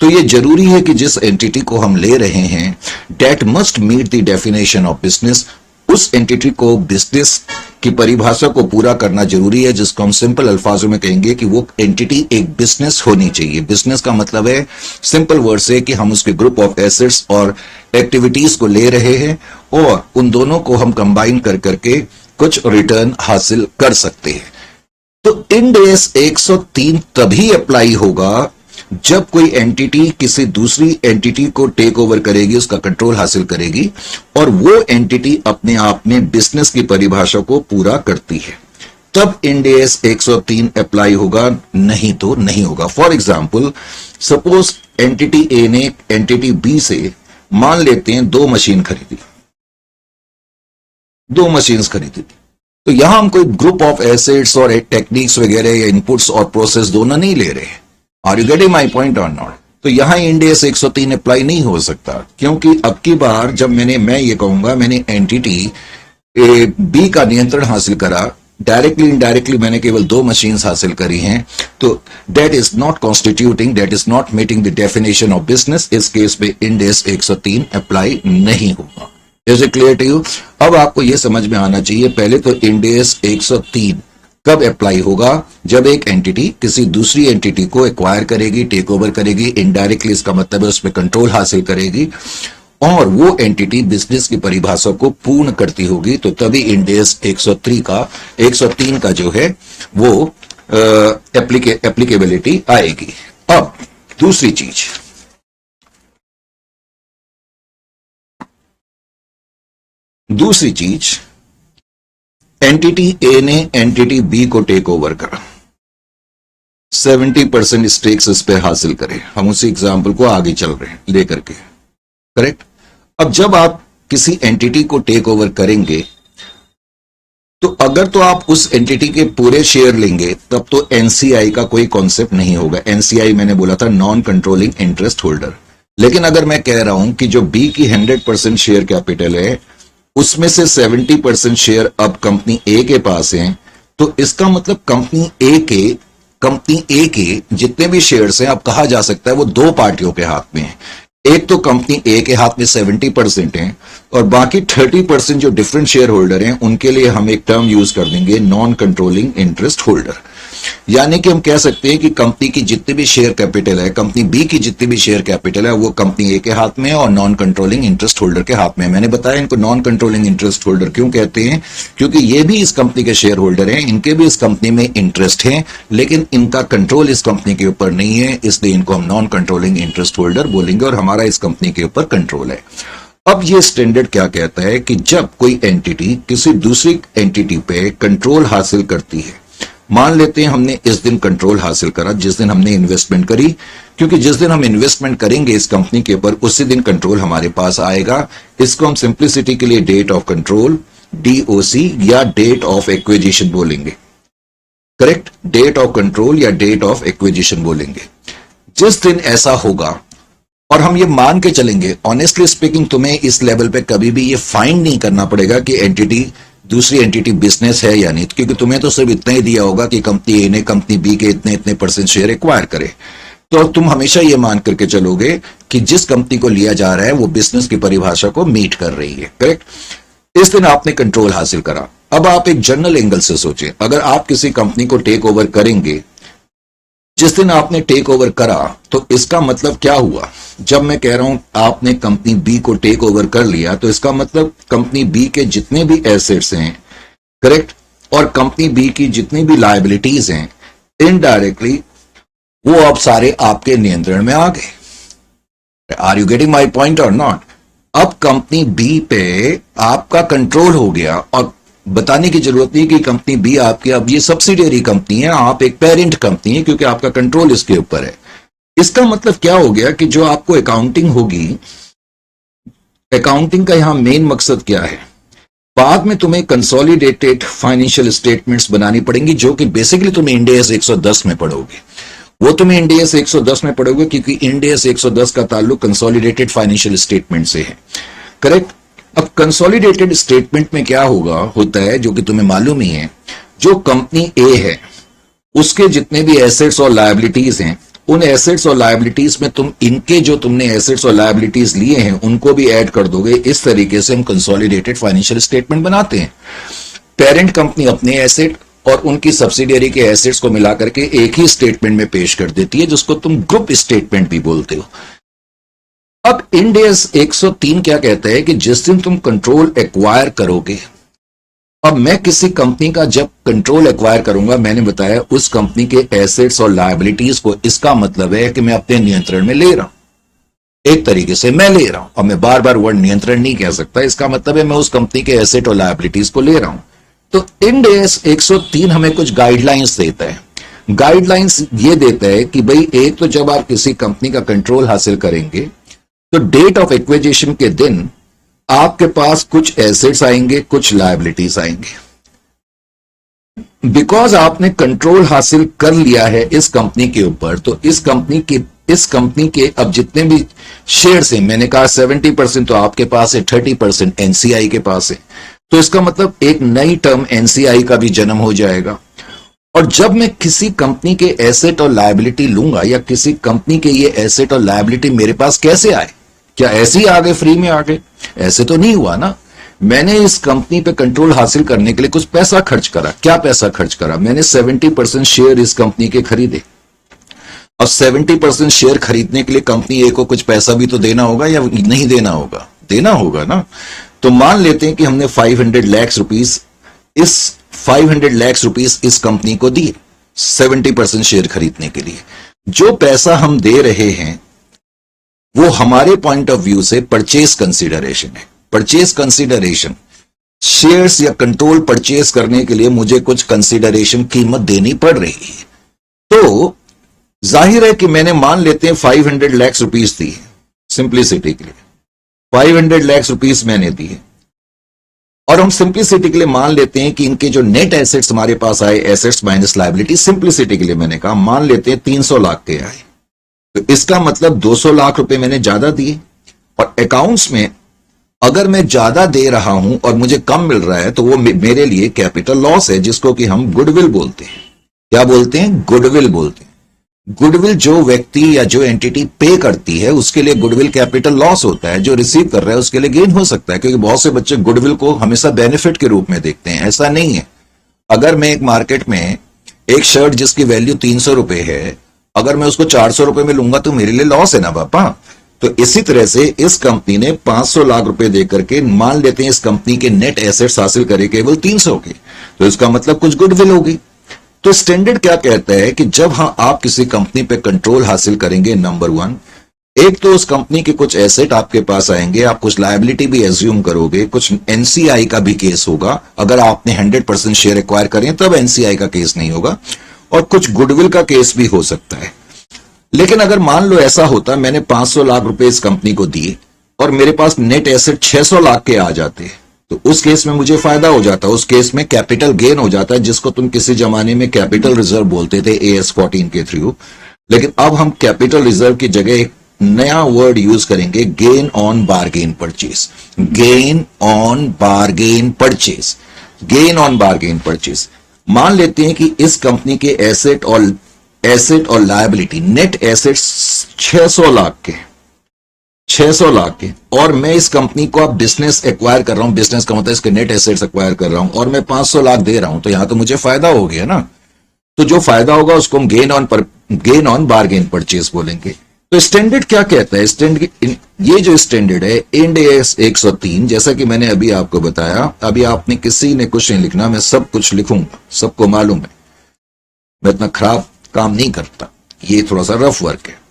तो ये जरूरी है कि जिस एंटिटी को हम ले रहे हैं, that must meet the definition of business. उस एंटिटी को बिजनेस की परिभाषा को पूरा करना जरूरी है, जिसको हम सिंपल अल्फाजों में कहेंगे कि वो एंटिटी एक बिजनेस होनी चाहिए। बिजनेस का मतलब है सिंपल वर्ड से कि हम उसके ग्रुप ऑफ एसेट्स और एक्टिविटीज को ले रहे हैं और उन दोनों को हम कंबाइन कर करके कुछ रिटर्न हासिल कर सकते हैं। तो इंड एस 103 तभी अप्लाई होगा जब कोई एंटिटी किसी दूसरी एंटिटी को टेक ओवर करेगी, उसका कंट्रोल हासिल करेगी, और वो एंटिटी अपने आप में बिजनेस की परिभाषा को पूरा करती है, तब इंड एस 103 अप्लाई होगा, नहीं तो नहीं होगा। फॉर एग्जाम्पल, सपोज एंटिटी ए ने एंटिटी बी से मान लेते हैं 2 मशीन खरीदी, 2 मशीन्स खरीदी। तो यहां हम कोई ग्रुप ऑफ एसेट्स और टेक्निक्स वगैरह या इनपुट्स और प्रोसेस दोनों नहीं ले रहे हैं। Are you getting my point or not? तो यहां इंड एस 103 अप्लाई नहीं हो सकता, क्योंकि अब की बार जब मैं ये कहूंगा मैंने एंटिटी बी का नियंत्रण हासिल करा, डायरेक्टली इनडायरेक्टली मैंने केवल 2 मशीन्स हासिल करी हैं, तो that is not constituting, that is not meeting the definition of business. इस केस में इंड एस 103 अप्लाई नहीं होगा। Is it clear to you? अब आपको यह समझ में आना चाहिए, पहले तो इंड एस 103 कब अप्लाई होगा? जब एक एंटिटी किसी दूसरी एंटिटी को एक्वायर करेगी, टेक ओवर करेगी, इनडायरेक्टली इसका मतलब है उसमें कंट्रोल हासिल करेगी, और वो एंटिटी बिजनेस की परिभाषा को पूर्ण करती होगी, तो तभी इंड एस 103 का जो है वो एप्लीकेबिलिटी आएगी। अब दूसरी चीज, एंटिटी ए ने एंटिटी बी को टेक ओवर करा, 70% स्टेक्स इस पे हासिल करें। हम उसी एग्जाम्पल को आगे चल रहे हैं लेकर के, करेक्ट? अब जब आप किसी एंटिटी को टेक ओवर करेंगे, तो अगर तो आप उस एंटिटी के पूरे शेयर लेंगे, तब तो एनसीआई का कोई कॉन्सेप्ट नहीं होगा। एनसीआई मैंने बोला था नॉन कंट्रोलिंग इंटरेस्ट होल्डर। लेकिन अगर मैं कह रहा हूं कि जो बी की 100% शेयर कैपिटल है, उसमें से 70% शेयर अब कंपनी ए के पास हैं, तो इसका मतलब कंपनी ए के जितने भी शेयर्स हैं, अब कहा जा सकता है वो 2 पार्टियों के हाथ में है। एक तो कंपनी ए के हाथ में 70% है, और बाकी 30% जो डिफरेंट शेयर होल्डर हैं, उनके लिए हम एक टर्म यूज कर देंगे, नॉन कंट्रोलिंग इंटरेस्ट होल्डर। यानी कि हम कह सकते हैं कि कंपनी की जितनी भी शेयर कैपिटल है, कंपनी बी की जितनी भी शेयर कैपिटल है, वो कंपनी ए के हाथ में है और नॉन कंट्रोलिंग इंटरेस्ट होल्डर के हाथ में है। मैंने बताया इनको नॉन कंट्रोलिंग इंटरेस्ट होल्डर क्यों कहते हैं, क्योंकि ये भी इस कंपनी के शेयर होल्डर हैं, इनके भी इस कंपनी में इंटरेस्ट है, लेकिन इनका कंट्रोल इस कंपनी के ऊपर नहीं है, इसलिए इनको हम नॉन कंट्रोलिंग इंटरेस्ट होल्डर बोलेंगे, और हमारा इस कंपनी के ऊपर कंट्रोल है। अब ये स्टैंडर्ड क्या कहता है कि जब कोई एंटिटी किसी दूसरी एंटिटी पे कंट्रोल हासिल करती है, मान लेते हैं हमने इस दिन कंट्रोल हासिल करा जिस दिन हमने इन्वेस्टमेंट करी, क्योंकि जिस दिन हम इन्वेस्टमेंट करेंगे इस कंपनी के ऊपर, उसी दिन कंट्रोल हमारे पास आएगा। इसको हम सिंप्लिसिटी के लिए डेट ऑफ कंट्रोल, DOC, या डेट ऑफ एक्विजिशन बोलेंगे। करेक्ट, डेट ऑफ कंट्रोल या डेट ऑफ एक्विजिशन बोलेंगे। जिस दिन ऐसा होगा, और हम ये मान के चलेंगे, ऑनेस्टली स्पीकिंग तुम्हें इस लेवल पे कभी भी ये फाइंड नहीं करना पड़ेगा कि एंटिटी दूसरी एंटिटी बिजनेस है या नहीं, क्योंकि तुम्हें तो सिर्फ इतना ही दिया होगा कि कंपनी ए ने कंपनी बी के इतने इतने परसेंट शेयर एक्वायर करे। तो तुम हमेशा ये मान करके चलोगे कि जिस कंपनी को लिया जा रहा है वो बिजनेस की परिभाषा को मीट कर रही है। करेक्ट। इस दिन आपने कंट्रोल हासिल करा। अब आप एक जनरल एंगल से सोचें, अगर आप किसी कंपनी को टेक ओवर करेंगे, जिस दिन आपने टेक ओवर करा, तो इसका मतलब क्या हुआ? जब मैं कह रहा हूं आपने कंपनी बी को टेक ओवर कर लिया, तो इसका मतलब कंपनी बी के जितने भी एसेट्स हैं, करेक्ट, और कंपनी बी की जितनी भी लायबिलिटीज हैं, इनडायरेक्टली वो अब सारे आपके नियंत्रण में आ गए। Are you getting my point or not? अब कंपनी बी पे आपका कंट्रोल हो गया, और बताने की जरूरत नहीं कि कंपनी बी आपकी अब ये सब्सिडियरी कंपनी है, आप एक पेरेंट कंपनी है, क्योंकि आपका कंट्रोल इसके ऊपर है। इसका मतलब क्या हो गया कि जो आपको अकाउंटिंग होगी, अकाउंटिंग का यहां मेन मकसद क्या है? बाद में तुम्हें कंसोलिडेटेड फाइनेंशियल स्टेटमेंट्स बनानी पड़ेंगी, जो कि बेसिकली तुम्हें इंड AS 110 में पढ़ोगे। वो तुम्हें इंड AS 110 में पढ़ोगे, क्योंकि इंड AS 110 का ताल्लुक कंसोलिडेटेड फाइनेंशियल स्टेटमेंट से है। करेक्ट। अब कंसोलिडेटेड स्टेटमेंट में क्या होता है, जो कि तुम्हें मालूम ही है, जो कंपनी ए है उसके जितने भी एसेट्स और लायबिलिटीज हैं, उन एसेट्स और लायबिलिटीज में तुम इनके जो तुमने एसेट्स और लायबिलिटीज लिए हैं उनको भी ऐड कर दोगे। इस तरीके से हम कंसोलिडेटेड फाइनेंशियल स्टेटमेंट बनाते हैं। पेरेंट कंपनी अपने एसेट और उनकी सब्सिडियरी के एसेट्स को मिलाकर के एक ही स्टेटमेंट में पेश कर देती है, जिसको तुम ग्रुप स्टेटमेंट भी बोलते हो। अब इंड AS 103 क्या कहता है कि जिस दिन तुम कंट्रोल एक्वायर करोगे, अब मैं किसी कंपनी का जब कंट्रोल एक्वायर करूंगा, मैंने बताया उस कंपनी के एसेट्स और लायबिलिटीज को, इसका मतलब है कि मैं अपने नियंत्रण में ले रहा हूं। एक तरीके से मैं ले रहा हूं, और मैं बार बार वर्ड नियंत्रण नहीं कह सकता, इसका मतलब है मैं उस कंपनी के एसेट और लायबिलिटीज को ले रहा हूं। तो इंड AS 103 हमें कुछ गाइडलाइंस देता है। गाइडलाइंस ये देता है कि भाई, एक तो जब आप किसी कंपनी का कंट्रोल हासिल करेंगे, तो डेट ऑफ एक्विजिशन के दिन आपके पास कुछ एसेट्स आएंगे, कुछ लायबिलिटीज आएंगे। बिकॉज आपने कंट्रोल हासिल कर लिया है इस कंपनी के ऊपर, तो इस कंपनी के अब जितने भी शेयर्स हैं, मैंने कहा 70% तो आपके पास है, 30% NCI के पास है। तो इसका मतलब एक नई टर्म NCI का भी जन्म हो जाएगा। और जब मैं किसी कंपनी के एसेट और लायबिलिटी लूंगा, या किसी कंपनी के ये एसेट और लायबिलिटी मेरे पास कैसे आए? क्या ऐसे ही आ गए, फ्री में आ गए? ऐसे तो नहीं हुआ ना। मैंने इस कंपनी पे कंट्रोल हासिल करने के लिए कुछ पैसा खर्च करा। क्या पैसा खर्च करा? मैंने 70% शेयर इस कंपनी के खरीदे। अब 70% शेयर खरीदने के लिए कंपनी ए को कुछ पैसा भी तो देना होगा, या नहीं देना होगा? देना होगा ना। तो मान लेते हैं कि हमने 500 लाख रुपीस इस कंपनी को दिए 70% शेयर खरीदने के लिए। जो पैसा हम दे रहे हैं वो हमारे पॉइंट ऑफ व्यू से परचेज कंसीडरेशन है। परचेज कंसीडरेशन, शेयर्स या कंट्रोल परचेज करने के लिए मुझे कुछ कंसीडरेशन कीमत देनी पड़ रही है। तो जाहिर है कि मैंने, मान लेते हैं 500 लाख रुपीस दी, सिंप्लिसिटी के लिए 500 लाख रुपीस मैंने दिए, और हम सिंप्लिसिटी के लिए मान लेते हैं कि इनके जो नेट एसेट्स हमारे पास आए, एसेट्स माइनस लायबिलिटी, सिंप्लिसिटी के लिए मैंने कहा मान लेते हैं 300 लाख के आए। तो इसका मतलब 200 लाख रुपए मैंने ज्यादा दिए। और अकाउंट्स में अगर मैं ज्यादा दे रहा हूं और मुझे कम मिल रहा है, तो वो मेरे लिए कैपिटल लॉस है, जिसको कि हम गुडविल बोलते हैं। क्या बोलते हैं? गुडविल बोलते हैं। गुडविल जो व्यक्ति या जो एंटिटी पे करती है उसके लिए गुडविल कैपिटल लॉस होता है, जो रिसीव कर रहा है उसके लिए गेन हो सकता है, क्योंकि बहुत से बच्चे गुडविल को हमेशा बेनिफिट के रूप में देखते हैं। ऐसा नहीं है। अगर मैं एक मार्केट में एक शर्ट जिसकी वैल्यू 300 रुपए है, अगर मैं उसको 400 रुपए में लूंगा तो मेरे लिए लॉस है ना पापा। तो इसी तरह से इस कंपनी ने 500 लाख रुपए देकर के, मान लेते हैं इस कंपनी के नेट एसेट्स हासिल करे केवल 300 के, तो इसका मतलब कुछ गुडविल होगी। तो स्टैंडर्ड क्या कहता है कि जब आप किसी कंपनी पे कंट्रोल हासिल करेंगे, नंबर 1, एक तो उस कंपनी के कुछ एसेट आपके पास आएंगे, आप कुछ लायबिलिटी भी एज्यूम करोगे, कुछ NCI का भी केस होगा। अगर आपने 100% शेयर एक्वायर करें तब NCI का केस नहीं होगा, और कुछ गुडविल का केस भी हो सकता है। लेकिन अगर मान लो ऐसा होता, मैंने 500 लाख रुपए इस कंपनी को दिए और मेरे पास नेट एसेट 600 लाख के आ जाते, तो उस केस में मुझे फायदा हो जाता, उस केस में कैपिटल गेन हो जाता है, जिसको तुम किसी जमाने में कैपिटल रिजर्व बोलते थे AS14 के थ्रू। लेकिन अब हम कैपिटल रिजर्व की जगह एक नया वर्ड यूज करेंगे, gain on bargain purchase. Gain on bargain purchase, gain on bargain purchase. मान लेते हैं कि इस कंपनी के एसेट और लायबिलिटी, नेट एसेट्स 600 लाख के, 600 लाख के, और मैं इस कंपनी को अब बिजनेस एक्वायर कर रहा हूं, बिजनेस का मतलब इसके नेट एसेट्स एक्वायर कर रहा हूं, और मैं 500 लाख दे रहा हूं, तो यहां तो मुझे फायदा हो गया ना। तो जो फायदा होगा उसको हम गेन ऑन बारगेन परचेज बोलेंगे। तो स्टैंडर्ड क्या कहता है? स्टैंडर्ड, ये जो स्टैंडर्ड है इंड AS 103, जैसा कि मैंने अभी आपको बताया, अभी आपने किसी ने कुछ नहीं लिखना, मैं सब कुछ लिखूंगा, सबको मालूम है मैं इतना खराब काम नहीं करता, ये थोड़ा सा रफ वर्क है।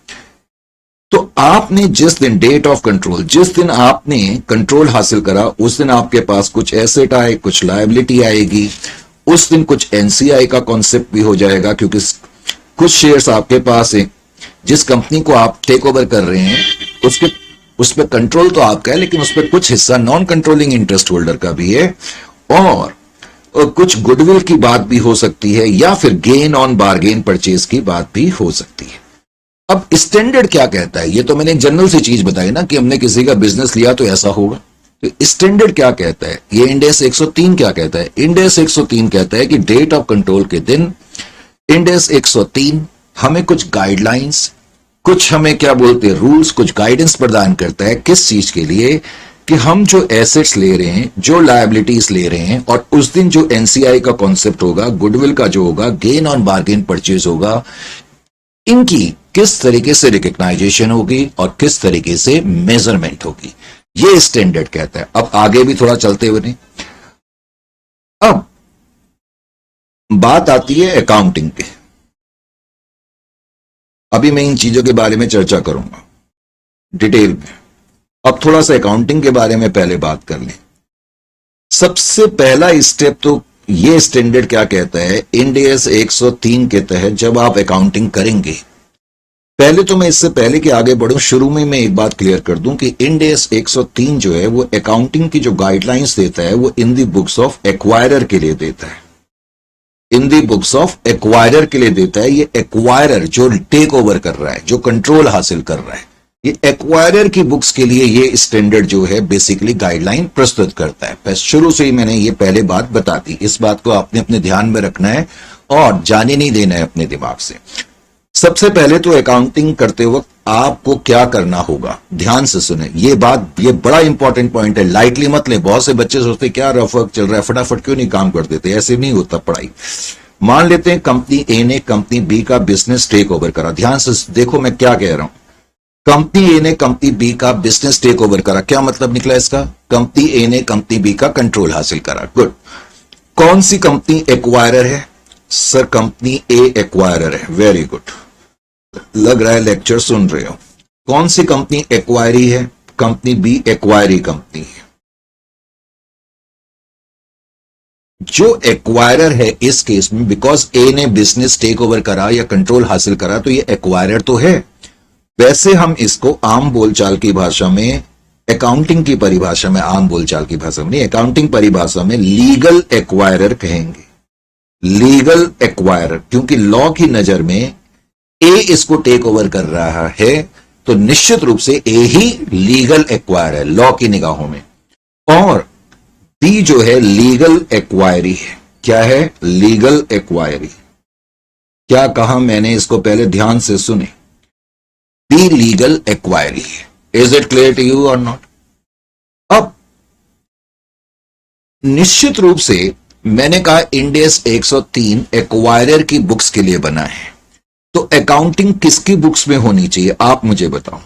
तो आपने जिस दिन डेट ऑफ कंट्रोल, जिस दिन आपने कंट्रोल हासिल करा, उस दिन आपके पास कुछ एसेट आए, कुछ लायबिलिटी आएगी, उस दिन कुछ NCI का कॉन्सेप्ट भी हो जाएगा, क्योंकि कुछ शेयर्स आपके पास है, जिस कंपनी को आप टेक ओवर कर रहे हैं उस पर कंट्रोल तो आपका है, लेकिन उस पर कुछ हिस्सा नॉन कंट्रोलिंग इंटरेस्ट होल्डर का भी है, और कुछ गुडविल की बात भी हो सकती है, या फिर गेन ऑन बारगेन परचेज की बात भी हो सकती है। अब स्टैंडर्ड क्या कहता है? ये तो मैंने जनरल सी चीज बताई ना कि हमने किसी का बिजनेस लिया तो ऐसा होगा। तो स्टैंडर्ड क्या कहता है? ये इंड AS 103 क्या कहता है? इंड AS 103 कहता है कि डेट ऑफ कंट्रोल के दिन इंड AS 103 हमें कुछ गाइडलाइंस, कुछ हमें क्या बोलते हैं रूल्स, कुछ गाइडेंस प्रदान करता है। किस चीज के लिए? कि हम जो एसेट्स ले रहे हैं, जो लायबिलिटीज ले रहे हैं, और उस दिन जो NCI का कॉन्सेप्ट होगा, गुडविल का जो होगा, गेन ऑन बारगेन परचेज होगा, इनकी किस तरीके से रिकग्नाइजेशन होगी और किस तरीके से मेजरमेंट होगी, ये स्टैंडर्ड कहता है। अब आगे भी थोड़ा चलते हुए नहीं, अब बात आती है अकाउंटिंग पे। अभी मैं इन चीजों के बारे में चर्चा करूंगा डिटेल में। अब थोड़ा सा अकाउंटिंग के बारे में पहले बात कर लें। सबसे पहला स्टेप तो ये स्टैंडर्ड क्या कहता है? इंड AS 103 के तहत जब आप अकाउंटिंग करेंगे, पहले तो मैं इससे पहले कि आगे बढ़ूं, शुरू में मैं एक बात क्लियर कर दूं कि इंड AS 103 जो है वो अकाउंटिंग की जो गाइडलाइंस देता है, वो इन दी बुक्स ऑफ एक्वायरर के लिए देता है, इन दी बुक्स ऑफ एक्वायरर के लिए देता है। ये एक्वायरर जो टेक ओवर कर रहा है, जो कंट्रोल हासिल कर रहा है, ये एक्वायरर की बुक्स के लिए ये स्टैंडर्ड जो है बेसिकली गाइडलाइन प्रस्तुत करता है। बस शुरू से ही मैंने ये पहले बात बता दी, इस बात को आपने अपने ध्यान में रखना है और जाने नहीं देना है अपने दिमाग से। सबसे पहले तो अकाउंटिंग करते वक्त आपको क्या करना होगा, ध्यान से सुने ये बात, ये बड़ा इंपॉर्टेंट पॉइंट है, लाइटली मत ले। बहुत से बच्चे सोचते क्या रफ वर्क चल रहा है, फटाफट क्यों नहीं काम कर देते, ऐसे नहीं होता पढ़ाई। मान लेते हैं कंपनी A ने कंपनी B का बिजनेस टेक ओवर करा। ध्यान से देखो मैं क्या कह रहा हूं। कंपनी A ने कंपनी B का बिजनेस टेक ओवर करा, क्या मतलब निकला इसका? कंपनी A ने कंपनी B का कंट्रोल हासिल करा। गुड। कौन सी कंपनी एक्वायरर है? सर कंपनी A एक्वायरर है। वेरी गुड, लग रहा है लेक्चर सुन रहे हो। कौन सी कंपनी एक्वायरी है? कंपनी B एक्वायरी कंपनी है। जो एक्वायरर है इस केस में, बिकॉज A ने बिजनेस टेक ओवर करा या कंट्रोल हासिल करा, तो ये एक्वायरर तो है। वैसे हम इसको आम बोलचाल की भाषा में, अकाउंटिंग की परिभाषा में, आम बोलचाल की भाषा में नहीं, अकाउंटिंग परिभाषा में लीगल एक्वायरर कहेंगे। लीगल एक्वायरर, क्योंकि लॉ की नजर में A इसको टेक ओवर कर रहा है, तो निश्चित रूप से A ही लीगल एक्वायर है लॉ की निगाहों में, और B जो है लीगल एक्वायरी है। क्या है? Legal acquiree. क्या कहा मैंने? इसको पहले ध्यान से सुने। B लीगल एक्वायरी है। Is it clear to you और नॉट? अब निश्चित रूप से मैंने कहा इंड AS 103 एक्वायरर की बुक्स के लिए बना है, तो अकाउंटिंग किसकी बुक्स में होनी चाहिए आप मुझे बताओ।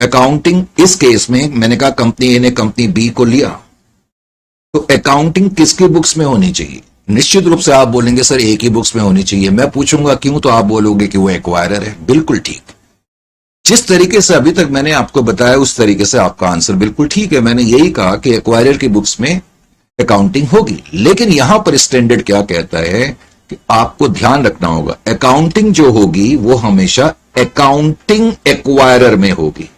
अकाउंटिंग इस केस में मैंने कहा कंपनी A ने कंपनी B को लिया, तो अकाउंटिंग किसकी बुक्स में होनी चाहिए? निश्चित रूप से आप बोलेंगे सर A की बुक्स में होनी चाहिए। मैं पूछूंगा क्यों, तो आप बोलोगे कि वो एक्वायरर है। बिल्कुल ठीक। जिस तरीके से अभी तक मैंने आपको बताया उस तरीके से आपका आंसर बिल्कुल ठीक है। मैंने यही कहा कि एक्वायरर की बुक्स में अकाउंटिंग होगी, लेकिन यहां पर स्टैंडर्ड क्या कहता है कि आपको ध्यान रखना होगा, अकाउंटिंग जो होगी वो हमेशा अकाउंटिंग एक्वायरर में होगी,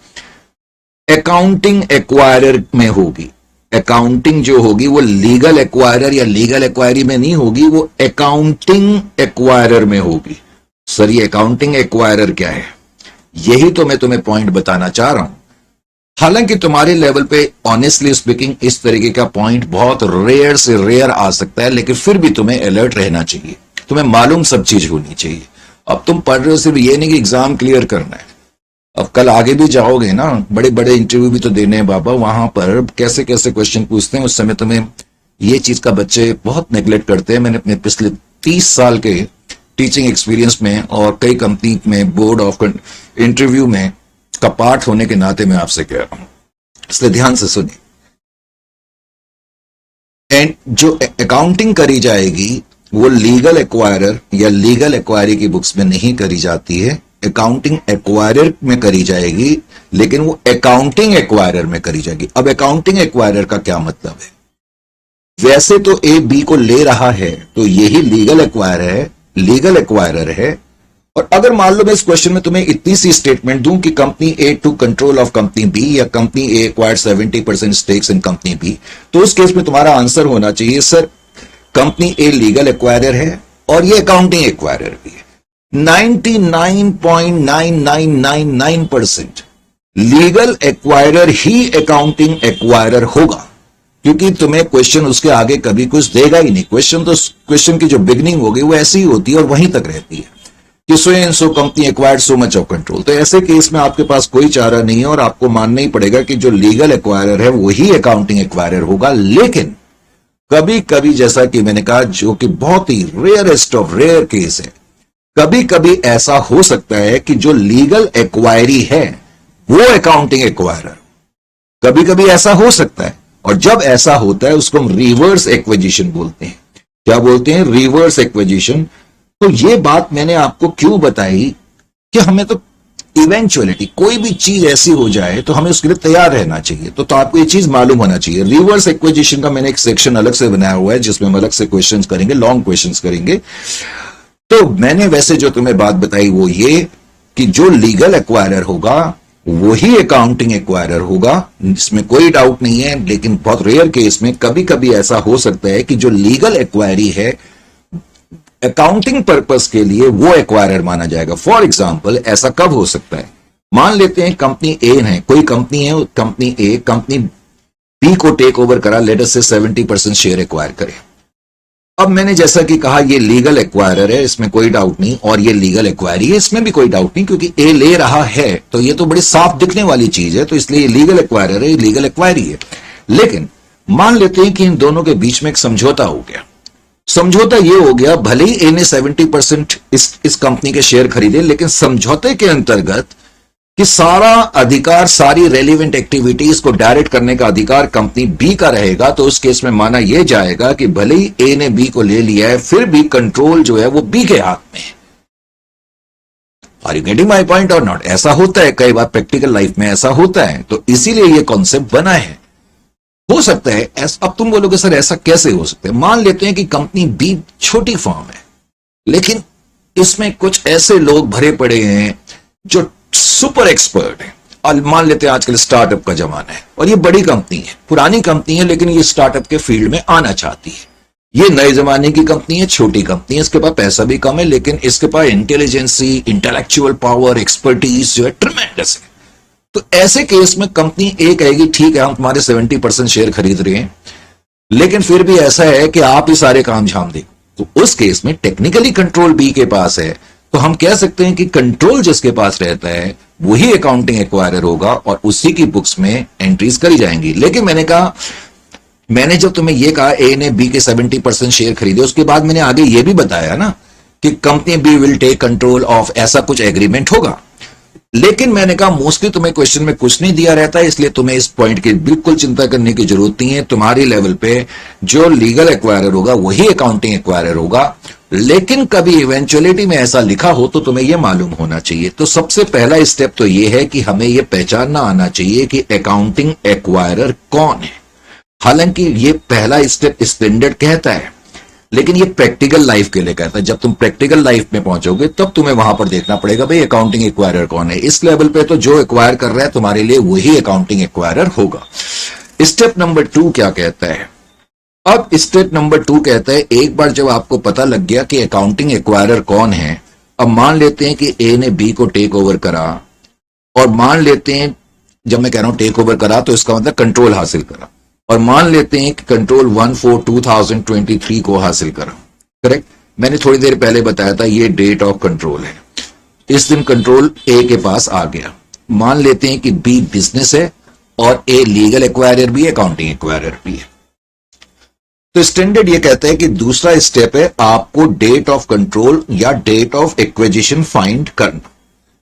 अकाउंटिंग एक्वायरर में होगी। अकाउंटिंग जो होगी वो लीगल एक्वायरर या लीगल एक्वायरी में नहीं होगी, वो अकाउंटिंग एक्वायरर में होगी। सर ये अकाउंटिंग एक्वायरर क्या है, यही तो मैं तुम्हें पॉइंट बताना चाह रहा हूं। हालांकि तुम्हारे लेवल पे ऑनेस्टली स्पीकिंग इस तरीके का पॉइंट बहुत रेयर से रेयर आ सकता है, लेकिन फिर भी तुम्हें अलर्ट रहना चाहिए, तुम्हें मालूम सब चीज होनी चाहिए। अब तुम पढ़ रहे हो सिर्फ ये नहीं कि एग्जाम क्लियर करना है, अब कल आगे भी जाओगे ना, बड़े बड़े इंटरव्यू भी तो देने हैं बाबा, वहां पर कैसे कैसे क्वेश्चन पूछते हैं, उस समय तुम्हें ये चीज का बच्चे बहुत नेग्लेक्ट करते हैं। मैंने अपने पिछले 30 साल के टीचिंग एक्सपीरियंस में और कई कंपनी में बोर्ड ऑफ इंटरव्यू में का पार्ट होने के नाते मैं आपसे कह रहा हूं, इसलिए ध्यान से सुनिए। एंड जो अकाउंटिंग करी जाएगी वो लीगल एक्वायरर या लीगल एक्वायरी की बुक्स में नहीं करी जाती है, अकाउंटिंग एक्वायरर में करी जाएगी, लेकिन वो अकाउंटिंग एक्वायरर में करी जाएगी। अब अकाउंटिंग एक्वायरर का क्या मतलब है, वैसे तो ए बी को ले रहा है तो यही लीगल एक्वायरर है। और अगर मान लो मैं इस क्वेश्चन में तुम्हें इतनी सी स्टेटमेंट दूं कि company A to control of company B या company A acquired 70% stakes in company B, तो उस केस में तुम्हारा आंसर होना चाहिए sir company A legal acquirer है और ये अकाउंटिंग एक्वायरर भी है। 99.9999% लीगल एक्वायरर ही अकाउंटिंग एक्वायरर होगा, क्योंकि तुम्हें क्वेश्चन उसके आगे कभी कुछ देगा ही नहीं। क्वेश्चन की जो बिगनिंग होगी वो ऐसी ही होती है और वहीं तक रहती है कि so and so company acquired so much of control. तो ऐसे केस में आपके पास कोई चारा नहीं है और आपको मानना ही पड़ेगा कि जो लीगल एक्वायरर है वही अकाउंटिंग एक्वायरर होगा। लेकिन कभी कभी, जैसा कि मैंने कहा, जो कि बहुत ही रेयरेस्ट ऑफ रेयर केस है, कभी कभी ऐसा हो सकता है कि जो लीगल एक्वायरी है वो अकाउंटिंग एक्वायरर, कभी कभी ऐसा हो सकता है। और जब ऐसा होता है उसको हम रिवर्स एक्विजिशन बोलते हैं। क्या बोलते हैं? Reverse acquisition. तो ये बात मैंने आपको क्यों बताई कि हमें तो इवेंचुअलिटी कोई भी चीज ऐसी हो जाए तो हमें उसके लिए तैयार रहना चाहिए। तो आपको ये चीज मालूम होना चाहिए। रिवर्स एक्विजिशन का मैंने एक सेक्शन अलग से बनाया हुआ है जिसमें हम अलग से क्वेश्चंस करेंगे, लॉन्ग क्वेश्चंस करेंगे। तो मैंने वैसे जो तुम्हें बात बताई वो ये कि जो लीगल एक्वायरर होगा वही अकाउंटिंग एक्वायरर होगा, इसमें कोई डाउट नहीं है। लेकिन बहुत रेयर केस में कभी कभी ऐसा हो सकता है कि जो लीगल एक्वायरी है अकाउंटिंग पर्पस के लिए वो एक्वायरर माना जाएगा। फॉर एग्जाम्पल ऐसा कब हो सकता है, मान लेते हैं कंपनी ए है, कोई कंपनी है, कंपनी ए कंपनी बी को टेक ओवर करा, लेट अस से 70% शेयर एक्वायर करे। अब मैंने जैसा कि कहा ये लीगल एक्वायरर है, इसमें कोई डाउट नहीं, और ये लीगल एक्वायरी है, इसमें भी कोई डाउट नहीं, क्योंकि ए ले रहा है तो ये तो बड़ी साफ दिखने वाली चीज है, तो इसलिए ये लीगल एक्वायरर है, लीगल एक्वायरी है। लेकिन मान लेते हैं कि इन दोनों के बीच में एक समझौता हो गया। समझौता ये हो गया, भले ही ए ने 70% इस कंपनी के शेयर खरीदे, लेकिन समझौते के अंतर्गत कि सारा अधिकार, सारी रेलिवेंट एक्टिविटीज को डायरेक्ट करने का अधिकार कंपनी बी का रहेगा। तो उस केस में माना यह जाएगा कि भले ही ए ने बी को ले लिया है, फिर भी कंट्रोल जो है वो बी के हाथ में है। Are you getting my point or not? ऐसा होता है कई बार, प्रैक्टिकल लाइफ में ऐसा होता है, तो इसीलिए यह कॉन्सेप्ट बना है। हो सकता है ऐसा, अब तुम बोलोगे सर ऐसा कैसे हो सकता है? मान लेते हैं कि कंपनी बी छोटी फर्म है, लेकिन इसमें कुछ ऐसे लोग भरे पड़े हैं जो सुपर एक्सपर्ट है। और मान लेते हैं आजकल स्टार्टअप का जमाना है और ये बड़ी कंपनी है, पुरानी कंपनी है, लेकिन ये स्टार्टअप के फील्ड में आना चाहती है। ये नए जमाने की कंपनी है, छोटी कंपनी है, इसके पास पैसा भी कम है, लेकिन इसके पास इंटेलिजेंसी, इंटेलेक्चुअल पावर, एक्सपर्टीज जो है ट्रिमेंडस है। तो ऐसे केस में कंपनी ए कहेगी ठीक है हम तुम्हारे 70% शेयर खरीद रहे हैं, लेकिन फिर भी ऐसा है कि आप ही सारे काम झाम दे। तो उस केस में टेक्निकली कंट्रोल बी के पास है, तो हम कह सकते हैं कि कंट्रोल जिसके पास रहता है वही अकाउंटिंग एक्वायरर होगा और उसी की बुक्स में एंट्रीज करी जाएंगी। लेकिन मैंने जब तुम्हें यह कहा ए ने बी के 70% शेयर खरीदे, उसके बाद मैंने आगे यह भी बताया ना कि company B will take control of, ऐसा कुछ एग्रीमेंट होगा। लेकिन मैंने कहा मोस्टली तुम्हें क्वेश्चन में कुछ नहीं दिया रहता है, इसलिए तुम्हें इस पॉइंट की बिल्कुल चिंता करने की जरूरत नहीं है। तुम्हारी लेवल पे जो लीगल एक्वायरर होगा वही अकाउंटिंग एक्वायरर होगा। लेकिन कभी इवेंचुअलिटी में ऐसा लिखा हो तो तुम्हें यह मालूम होना चाहिए। तो सबसे पहला स्टेप तो यह है कि हमें यह पहचानना आना चाहिए कि अकाउंटिंग एक्वायरर कौन है। हालांकि यह पहला स्टेप स्टैंडर्ड कहता है, लेकिन ये प्रैक्टिकल लाइफ के लिए कहता है। जब तुम प्रैक्टिकल लाइफ में पहुंचोगे तब तुम्हें वहां पर देखना पड़ेगा भाई अकाउंटिंग एक्वायरर कौन है। इस लेवल पे तो जो एक्वायर कर रहा है तुम्हारे लिए वही अकाउंटिंग एक्वायरर होगा। स्टेप नंबर 2 क्या कहता है? अब स्टेप नंबर 2 कहता है एक बार जब आपको पता लग गया कि अकाउंटिंग एक्वायरर कौन है, अब मान लेते हैं कि ए ने बी को टेक ओवर करा, और मान लेते हैं, जब मैं कह रहा हूं टेक ओवर करा तो इसका मतलब कंट्रोल हासिल करा, और मान लेते हैं कि कंट्रोल 1/4/2023 को हासिल करा। करेक्ट? मैंने थोड़ी देर पहले बताया था ये डेट ऑफ कंट्रोल है। इस दिन कंट्रोल ए के पास आ गया। मान लेते हैं कि बी बिजनेस है और ए लीगल एक्वायरर भी है, अकाउंटिंग एक्वायरर भी है। तो स्टैंडर्ड ये कहता है कि दूसरा स्टेप है आपको डेट ऑफ कंट्रोल या डेट ऑफ एक्विजिशन फाइंड करना।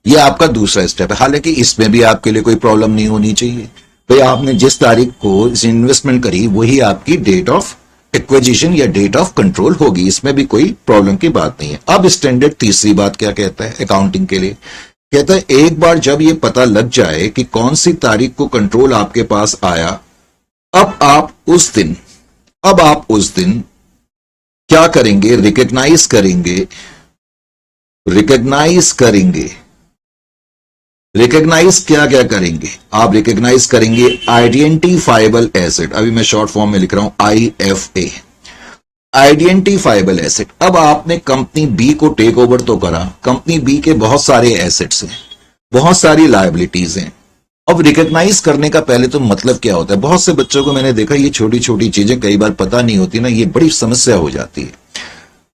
ये आपका दूसरा स्टेप है। हालांकि इसमें भी आपके लिए कोई प्रॉब्लम नहीं होनी चाहिए। भाई आपने जिस तारीख को इन्वेस्टमेंट करी वही आपकी डेट ऑफ एक्विजिशन या डेट ऑफ कंट्रोल होगी, इसमें भी कोई प्रॉब्लम की बात नहीं है। अब स्टैंडर्ड तीसरी बात क्या कहता है अकाउंटिंग के लिए? कहता है एक बार जब ये पता लग जाए कि कौन सी तारीख को कंट्रोल आपके पास आया, अब आप उस दिन क्या करेंगे? रिकॉग्नाइज क्या करेंगे? आप रिकॉग्नाइज करेंगे आइडेंटिफाइबल एसेट। अभी मैं शॉर्ट फॉर्म में लिख रहा हूं IFA, आइडेंटिफाइबल एसेट। अब आपने कंपनी बी को टेक ओवर तो करा, कंपनी बी के बहुत सारे एसेट्स हैं, बहुत सारी लायबिलिटीज हैं। अब रिकॉग्नाइज करने का पहले तो मतलब क्या होता है? बहुत से बच्चों को मैंने देखा ये छोटी छोटी चीजें कई बार पता नहीं होती ना, ये बड़ी समस्या हो जाती है।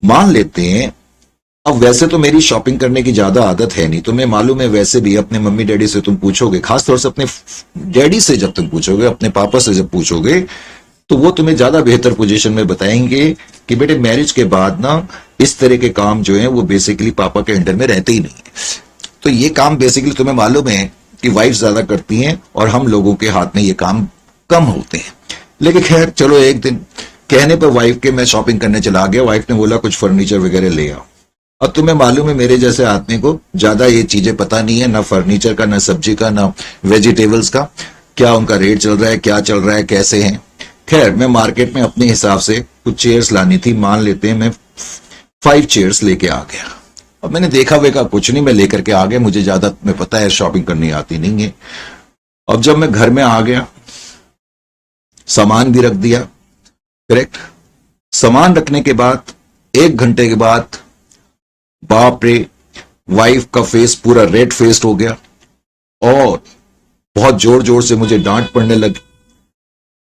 मान लेते हैं, अब वैसे तो मेरी शॉपिंग करने की ज्यादा आदत है नहीं, तो मैं मालूम है वैसे भी अपने मम्मी डैडी से तुम पूछोगे, खासतौर से अपने डैडी से जब तुम पूछोगे, अपने पापा से जब पूछोगे, तो वो तुम्हें ज्यादा बेहतर पोजीशन में बताएंगे कि बेटे मैरिज के बाद ना इस तरह के काम जो है वो बेसिकली पापा के अंडर में रहते ही नहीं है। तो ये काम बेसिकली तुम्हें मालूम है कि वाइफ ज्यादा करती हैं और हम लोगों के हाथ में ये काम कम होते हैं। लेकिन खैर चलो, एक दिन कहने पर वाइफ के मैं शॉपिंग करने चला गया, वाइफ ने बोला कुछ फर्नीचर वगैरह ले आओ। अब तुम्हें मालूम है मेरे जैसे आदमी को ज्यादा ये चीजें पता नहीं है, ना फर्नीचर का, ना सब्जी का, ना वेजिटेबल्स का, क्या उनका रेट चल रहा है, क्या चल रहा है, कैसे हैं। खैर मैं मार्केट में अपने हिसाब से कुछ चेयर्स लानी थी, मान लेते हैं मैं 5 चेयर्स लेके आ गया। अब मैंने देखा वेखा कुछ नहीं, मैं लेकर के आ गया, मुझे ज्यादा मैं पता है शॉपिंग करनी आती नहीं है। अब जब मैं घर में आ गया, सामान भी रख दिया, करेक्ट। सामान रखने के बाद 1 घंटे के बाद बाप रे, वाइफ का फेस पूरा रेड फेस्ड हो गया और बहुत जोर जोर से मुझे डांट पड़ने लगी।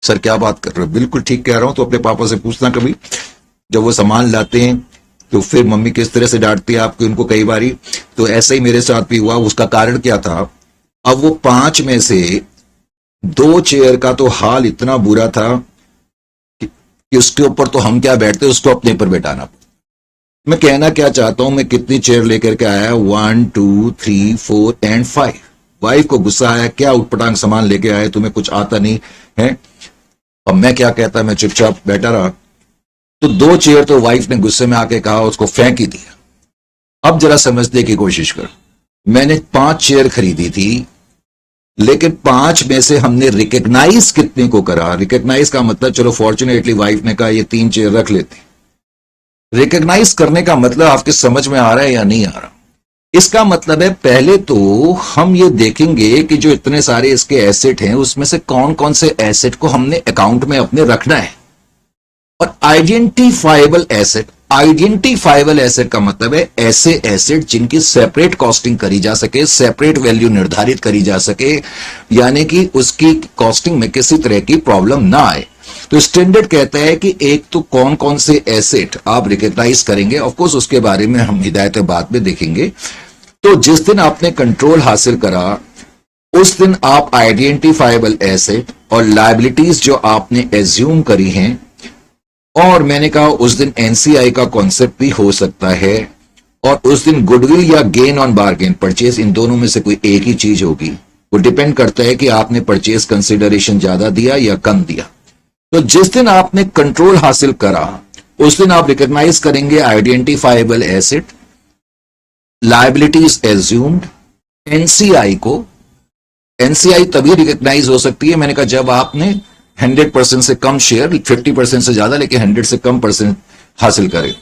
सर क्या बात कर रहे हो? बिल्कुल ठीक कह रहा हूं। तो अपने पापा से पूछना कभी, जब वो सामान लाते हैं तो फिर मम्मी किस तरह से डांटती है आपको, उनको कई बारी। तो ऐसे ही मेरे साथ भी हुआ। उसका कारण क्या था? अब वो 5 में से 2 चेयर का तो हाल इतना बुरा था कि उसके ऊपर तो हम क्या बैठते, उसको अपने ऊपर बैठाना। मैं कहना क्या चाहता हूं, मैं कितनी चेयर लेकर के आया, 1 2 3 4 एंड 5। वाइफ को गुस्सा आया, क्या उटपटांग सामान लेके आए, तुम्हें कुछ आता नहीं है। अब मैं क्या कहता, मैं चुपचाप बैठा रहा। तो 2 चेयर तो वाइफ ने गुस्से में आके कहा उसको फेंक ही दिया। अब जरा समझने की कोशिश कर, मैंने 5 चेयर खरीदी थी, लेकिन 5 में से हमने रिकॉग्नाइज कितने को करा? रिकॉग्नाइज का मतलब, चलो फॉर्चुनेटली वाइफ ने कहा ये 3 चेयर रख लेते। रिकॉग्नाइज करने का मतलब आपके समझ में आ रहा है या नहीं आ रहा? इसका मतलब है पहले तो हम ये देखेंगे कि जो इतने सारे इसके एसेट हैं उसमें से कौन कौन से एसेट को हमने अकाउंट में अपने रखना है। और आइडेंटिफाइबल एसेट का मतलब है ऐसे एसेट जिनकी सेपरेट कॉस्टिंग करी जा सके, सेपरेट वैल्यू निर्धारित करी जा सके, यानी कि उसकी कॉस्टिंग में किसी तरह की प्रॉब्लम ना आए। तो स्टैंडर्ड कहता है कि एक तो कौन कौन से एसेट आप रिकॉग्नाइज करेंगे, ऑफ कोर्स उसके बारे में हम हिदायतें बाद में देखेंगे। तो जिस दिन आपने कंट्रोल हासिल करा उस दिन आप आइडेंटिफाइबल एसेट और लायबिलिटीज जो आपने एज्यूम करी हैं, और मैंने कहा उस दिन एनसीआई का कॉन्सेप्ट भी हो सकता है, और उस दिन गुडविल या गेन ऑन बार्गेन परचेज, इन दोनों में से कोई एक ही चीज होगी। वो डिपेंड करता है कि आपने परचेज कंसिडरेशन ज्यादा दिया या कम दिया। तो जिस दिन आपने कंट्रोल हासिल करा उस दिन आप रिकॉग्नाइज करेंगे identifiable asset, liabilities assumed, NCI को। एनसीआई तभी रिकॉग्नाइज हो सकती है, मैंने कहा जब आपने 100% से कम शेयर, 50% से ज्यादा लेकिन 100 से कम % हासिल करें।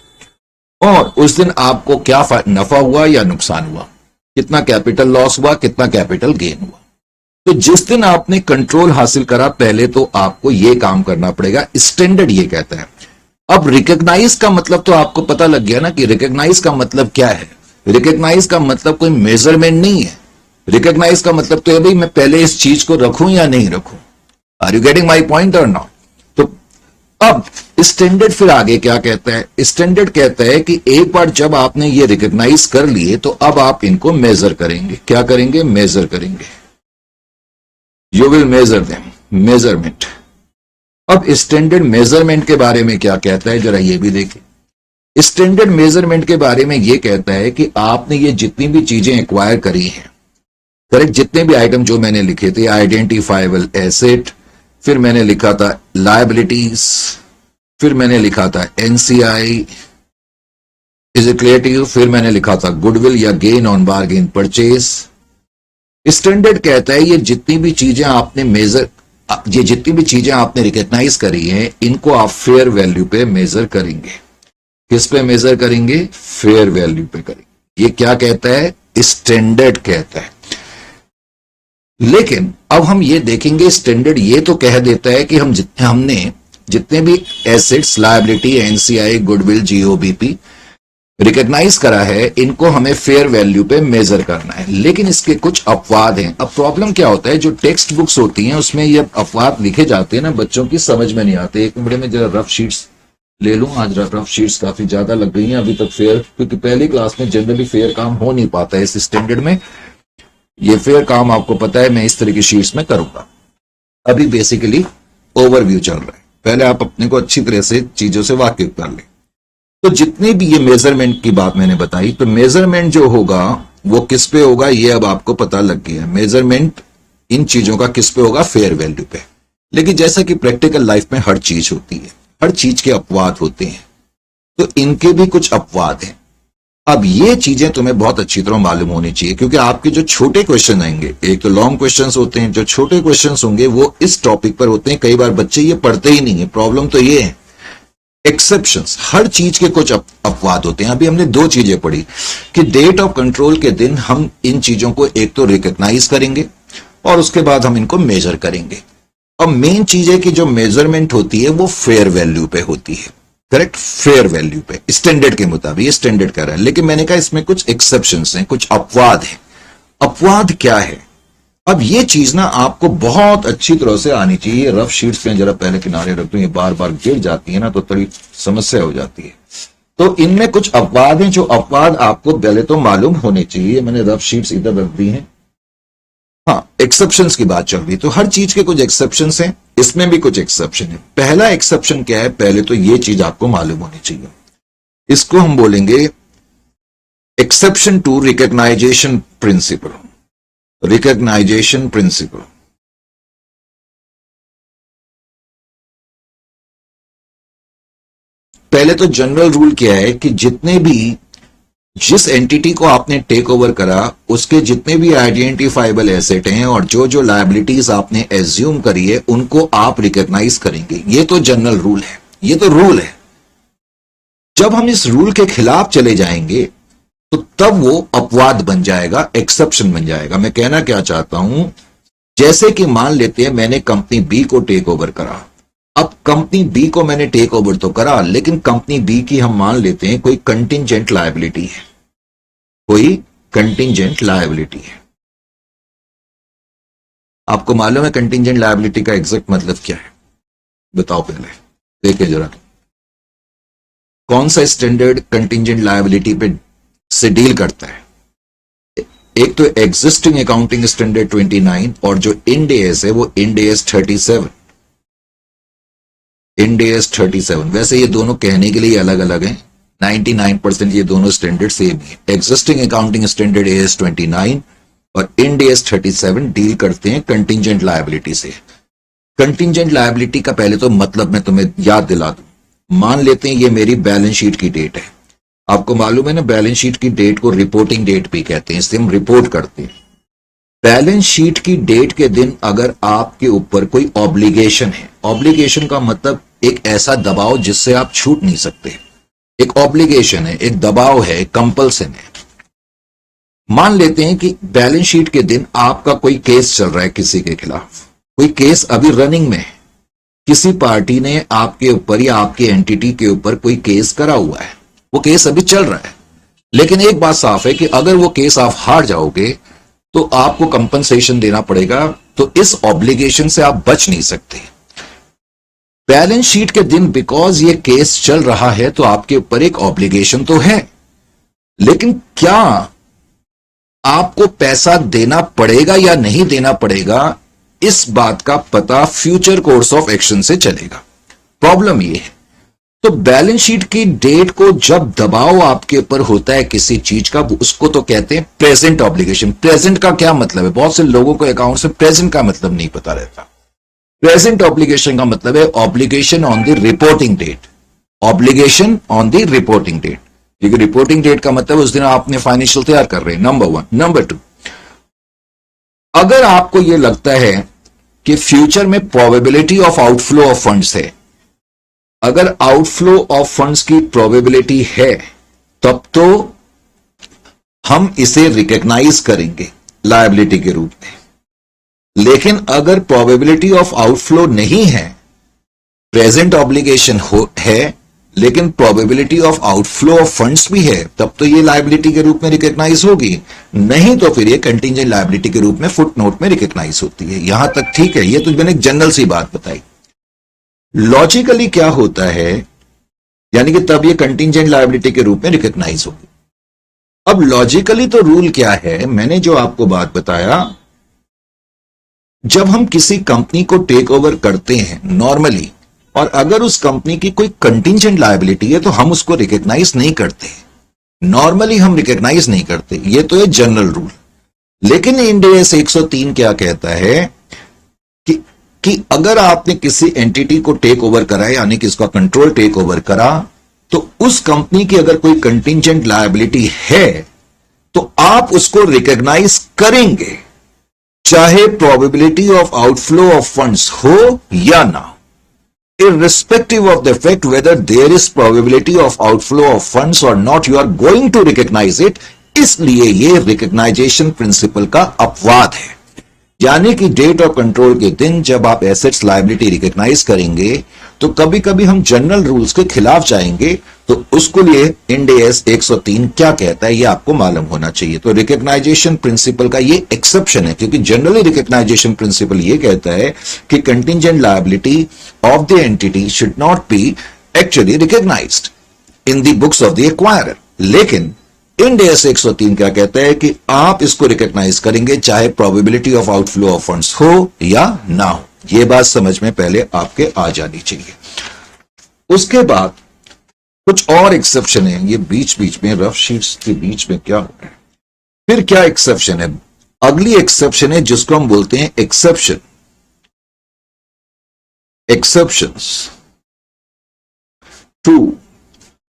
और उस दिन आपको क्या नफा हुआ या नुकसान हुआ, कितना कैपिटल लॉस हुआ, कितना कैपिटल गेन हुआ। तो जिस दिन आपने कंट्रोल हासिल करा, पहले तो आपको यह काम करना पड़ेगा। स्टैंडर्ड ये कहता है। अब रिकॉग्नाइज का मतलब तो आपको पता लग गया ना कि रिकॉग्नाइज का मतलब क्या है। रिकॉग्नाइज का मतलब कोई मेजरमेंट नहीं है। रिकॉग्नाइज का मतलब तो है भाई मैं पहले इस चीज को रखूं या नहीं रखूं। Are you getting my point or not? तो अब स्टैंडर्ड फिर आगे क्या कहता है? स्टैंडर्ड कहता है कि एक बार जब आपने ये रिकॉग्नाइज कर लिए तो अब आप इनको मेजर करेंगे। क्या करेंगे? मेजर करेंगे। You will measure them, measurement. अब स्टैंडर्ड मेजरमेंट के बारे में क्या कहता है, जरा ये भी देखें। स्टैंडर्ड मेजरमेंट के बारे में ये कहता है कि आपने ये जितनी भी चीजें एक्वायर करी हैं, करेक्ट, जितने भी आइटम जो मैंने लिखे थे, आइडेंटिफाइबल एसेट, फिर मैंने लिखा था लायबिलिटीज, फिर मैंने लिखा था NCI, is it clear to you? फिर मैंने लिखा था गुडविल या gain on bargain purchase. Standard कहता है ये जितनी भी चीजें आपने ये जितनी भी चीजें आपने रिकॉग्नाइज करी हैं, इनको आप फेयर वैल्यू पे मेजर करेंगे। किस पे मेजर करेंगे? फेयर वैल्यू पे करेंगे। ये क्या कहता है? स्टैंडर्ड कहता है। लेकिन अब हम ये देखेंगे, स्टैंडर्ड ये तो कह देता है कि हमने जितने भी assets, liability, NCI, goodwill, GOBP recognise करा है, इनको हमें फेयर वैल्यू पे मेजर करना है। लेकिन इसके कुछ अपवाद हैं। अब प्रॉब्लम क्या होता है, जो टेक्स्ट बुक्स होती हैं उसमें ये अपवाद लिखे जाते हैं ना, बच्चों की समझ में नहीं आते। एक मिनट में जरा रफ शीट्स ले लूं। आज रफ शीट्स काफी ज्यादा लग गई हैं अभी तक फेयर, क्योंकि पहली क्लास में जनरली फेयर काम हो नहीं पाता है इस स्टैंडर्ड में। ये फेयर काम आपको पता है मैं इस तरह की शीट्स में करूंगा। अभी बेसिकली ओवरव्यू चल रहा है, पहले आप अपने को अच्छी तरह से चीजों से वाकिफ कर लें। तो जितने भी ये मेजरमेंट की बात मैंने बताई, तो मेजरमेंट जो होगा वो किस पे होगा, ये अब आपको पता लग गया। मेजरमेंट इन चीजों का किस पे होगा? फेयर वैल्यू पे। लेकिन जैसा कि प्रैक्टिकल लाइफ में हर चीज होती है, हर चीज के अपवाद होते हैं, तो इनके भी कुछ अपवाद हैं। अब ये चीजें तुम्हें बहुत अच्छी तरह मालूम होनी चाहिए, क्योंकि आपके जो छोटे क्वेश्चन आएंगे, एक तो लॉन्ग क्वेश्चंस होते हैं, जो छोटे क्वेश्चंस होंगे वो इस टॉपिक पर होते हैं। कई बार बच्चे ये पढ़ते ही नहीं है। प्रॉब्लम तो ये है, एक्सेप्शंस, हर चीज के कुछ अपवाद होते हैं। अभी हमने दो चीजें पढ़ी कि डेट ऑफ कंट्रोल के दिन हम इन चीजों को एक तो रिकॉग्नाइज करेंगे और उसके बाद हम इनको मेजर करेंगे। अब मेन चीज है कि जो मेजरमेंट होती है वो फेयर वैल्यू पे होती है। करेक्ट, फेयर वैल्यू पे, स्टैंडर्ड के मुताबिक। ये स्टैंडर्ड कह रहा है, लेकिन मैंने कहा इसमें कुछ एक्सेप्शंस हैं, कुछ अपवाद हैं। अपवाद क्या है? अब ये चीज ना आपको बहुत अच्छी तरह से आनी चाहिए। रफ शीट्स पे जरा पहले किनारे रख दूं, ये बार बार गिर जाती है ना तो थोड़ी समस्या हो जाती है। तो इनमें कुछ अपवाद हैं, जो अपवाद आपको पहले तो मालूम होने चाहिए। मैंने रफ शीट्स इधर रख दी हैं। हाँ, एक्सेप्शंस की बात चल रही, तो हर चीज के कुछ एक्सेप्शंस हैं, इसमें भी कुछ एक्सेप्शन है। पहला एक्सेप्शन क्या है? पहले तो ये चीज आपको मालूम होनी चाहिए, इसको हम बोलेंगे exception to recognisation principle. Recognisation principle. पहले तो जनरल रूल क्या है कि जिस एंटिटी को आपने टेक ओवर करा, उसके जितने भी आइडेंटिफाइबल एसेट हैं और जो जो लायबिलिटीज आपने एज्यूम करी है, उनको आप रिकॉग्नाइज करेंगे। ये तो जनरल रूल है, ये तो रूल है। जब हम इस रूल के खिलाफ चले जाएंगे तो तब वो अपवाद बन जाएगा, एक्सेप्शन बन जाएगा। मैं कहना क्या चाहता हूं, जैसे कि मान लेते हैं मैंने कंपनी बी को टेक ओवर करा। अब कंपनी बी को मैंने टेक ओवर तो करा, लेकिन कंपनी बी की हम मान लेते हैं कोई कंटिंजेंट लायबिलिटी है, कोई कंटिंजेंट लायबिलिटी है। आपको मालूम है कंटिंजेंट लायबिलिटी का एग्जैक्ट मतलब क्या है? बताओ पहले, देखें जरा कौन सा स्टैंडर्ड कंटिंजेंट लायबिलिटी पे से डील करता है। एक तो एग्जिस्टिंग अकाउंटिंग स्टैंडर्ड 29 और जो इंड एएस है वो इंड एएस 37। इंड एएस 37, वैसे ये दोनों कहने के लिए अलग अलग हैं, 99% ये दोनों स्टैंडर्ड सेम है। एग्जिस्टिंग अकाउंटिंग स्टैंडर्ड एएस 29 और इंड एएस 37 डील करते हैं कंटिंजेंट लायबिलिटी से। कंटिंजेंट लायबिलिटी का पहले तो मतलब मैं तुम्हें याद दिला दूं। मान लेते हैं ये मेरी बैलेंस शीट की डेट है। आपको मालूम है ना, बैलेंस शीट की डेट को रिपोर्टिंग डेट भी कहते हैं, इससे हम रिपोर्ट करते हैं। बैलेंस शीट की डेट के दिन अगर आपके ऊपर कोई ऑब्लिगेशन है, ऑब्लिगेशन का मतलब एक ऐसा दबाव जिससे आप छूट नहीं सकते, एक ऑब्लिगेशन है, एक दबाव है, कंपल्सन है। मान लेते हैं कि बैलेंस शीट के दिन आपका कोई केस चल रहा है किसी के खिलाफ, कोई केस अभी रनिंग में है, किसी पार्टी ने आपके ऊपर या आपके एंटिटी के ऊपर कोई केस करा हुआ है, वो केस अभी चल रहा है। लेकिन एक बात साफ है कि अगर वो केस आप हार जाओगे तो आपको कंपनसेशन देना पड़ेगा, तो इस ऑब्लिगेशन से आप बच नहीं सकते। बैलेंस शीट के दिन बिकॉज ये केस चल रहा है तो आपके ऊपर एक ऑब्लिगेशन तो है, लेकिन क्या आपको पैसा देना पड़ेगा या नहीं देना पड़ेगा, इस बात का पता फ्यूचर कोर्स ऑफ एक्शन से चलेगा। प्रॉब्लम ये है, तो बैलेंस शीट की डेट को जब दबाव आपके ऊपर होता है किसी चीज का, उसको तो कहते हैं प्रेजेंट ऑब्लिगेशन। प्रेजेंट का क्या मतलब है? बहुत से लोगों को अकाउंट से प्रेजेंट का मतलब नहीं पता रहता। प्रेजेंट ऑब्लिगेशन का मतलब है obligation on the reporting date, obligation on the reporting date. क्योंकि रिपोर्टिंग डेट का मतलब उस दिन आपने फाइनेंशियल तैयार कर रहे हैं, नंबर वन। नंबर टू, अगर आपको यह लगता है कि फ्यूचर में probability of outflow of funds है, अगर आउटफ्लो ऑफ फंड्स की प्रोबेबिलिटी है, तब तो हम इसे रिकॉग्नाइज करेंगे लायबिलिटी के रूप में। लेकिन अगर प्रोबेबिलिटी ऑफ आउटफ्लो नहीं है, प्रेजेंट ऑब्लिगेशन है लेकिन probability of outflow of funds भी है, तब तो ये लायबिलिटी के रूप में रिकॉग्नाइज होगी। नहीं तो फिर ये कंटीजेंट लायबिलिटी के रूप में फुटनोट में रिकॉग्नाइज होती है। यहां तक ठीक है, ये तो मैंने एक जनरल सी बात बताई। लॉजिकली क्या होता है, यानी कि तब ये कंटीजेंट लायबिलिटी के रूप में रिकॉग्नाइज होगी। अब लॉजिकली तो रूल क्या है, मैंने जो आपको बात बताया, जब हम किसी कंपनी को टेक ओवर करते हैं नॉर्मली, और अगर उस कंपनी की कोई कंटीजेंट लायबिलिटी है तो हम उसको रिकॉग्नाइज नहीं करते, नॉर्मली हम रिकॉग्नाइज नहीं करते, ये तो है जनरल रूल। लेकिन इंड AS 103 क्या कहता है कि अगर आपने किसी एंटिटी को टेक ओवर करा, यानी कि इसका कंट्रोल टेक ओवर करा, तो उस कंपनी की अगर कोई कंटीजेंट लायबिलिटी है तो आप उसको रिकॉग्नाइज करेंगे, चाहे probability of outflow of funds हो या ना, irrespective of the fact whether there is probability of outflow of funds or not, you are going to recognize it। इसलिए ये रिकॉग्नाइजेशन प्रिंसिपल का अपवाद है। यानी कि डेट ऑफ कंट्रोल के दिन जब आप एसेट्स लायबिलिटी रिकॉग्नाइज करेंगे तो कभी कभी हम जनरल रूल्स के खिलाफ जाएंगे, तो उसको लिए इंड AS 103 क्या कहता है ये आपको मालूम होना चाहिए। तो रिकॉग्नाइजेशन प्रिंसिपल का ये एक्सेप्शन है, क्योंकि जनरली रिकॉग्नाइजेशन प्रिंसिपल ये कहता है कि contingent liability of the entity should not be actually recognised in the books of the acquirer. लेकिन इंड AS 103 क्या कहता है कि आप इसको रिकॉग्नाइज करेंगे चाहे probability of outflow of funds हो या ना हो। यह बात समझ में पहले आपके आ जानी चाहिए। उसके बाद कुछ और एक्सेप्शन है, ये बीच बीच में रफ शीट्स के बीच में क्या हो रहा है। फिर क्या एक्सेप्शन है? अगली एक्सेप्शन है जिसको हम बोलते हैं exceptions to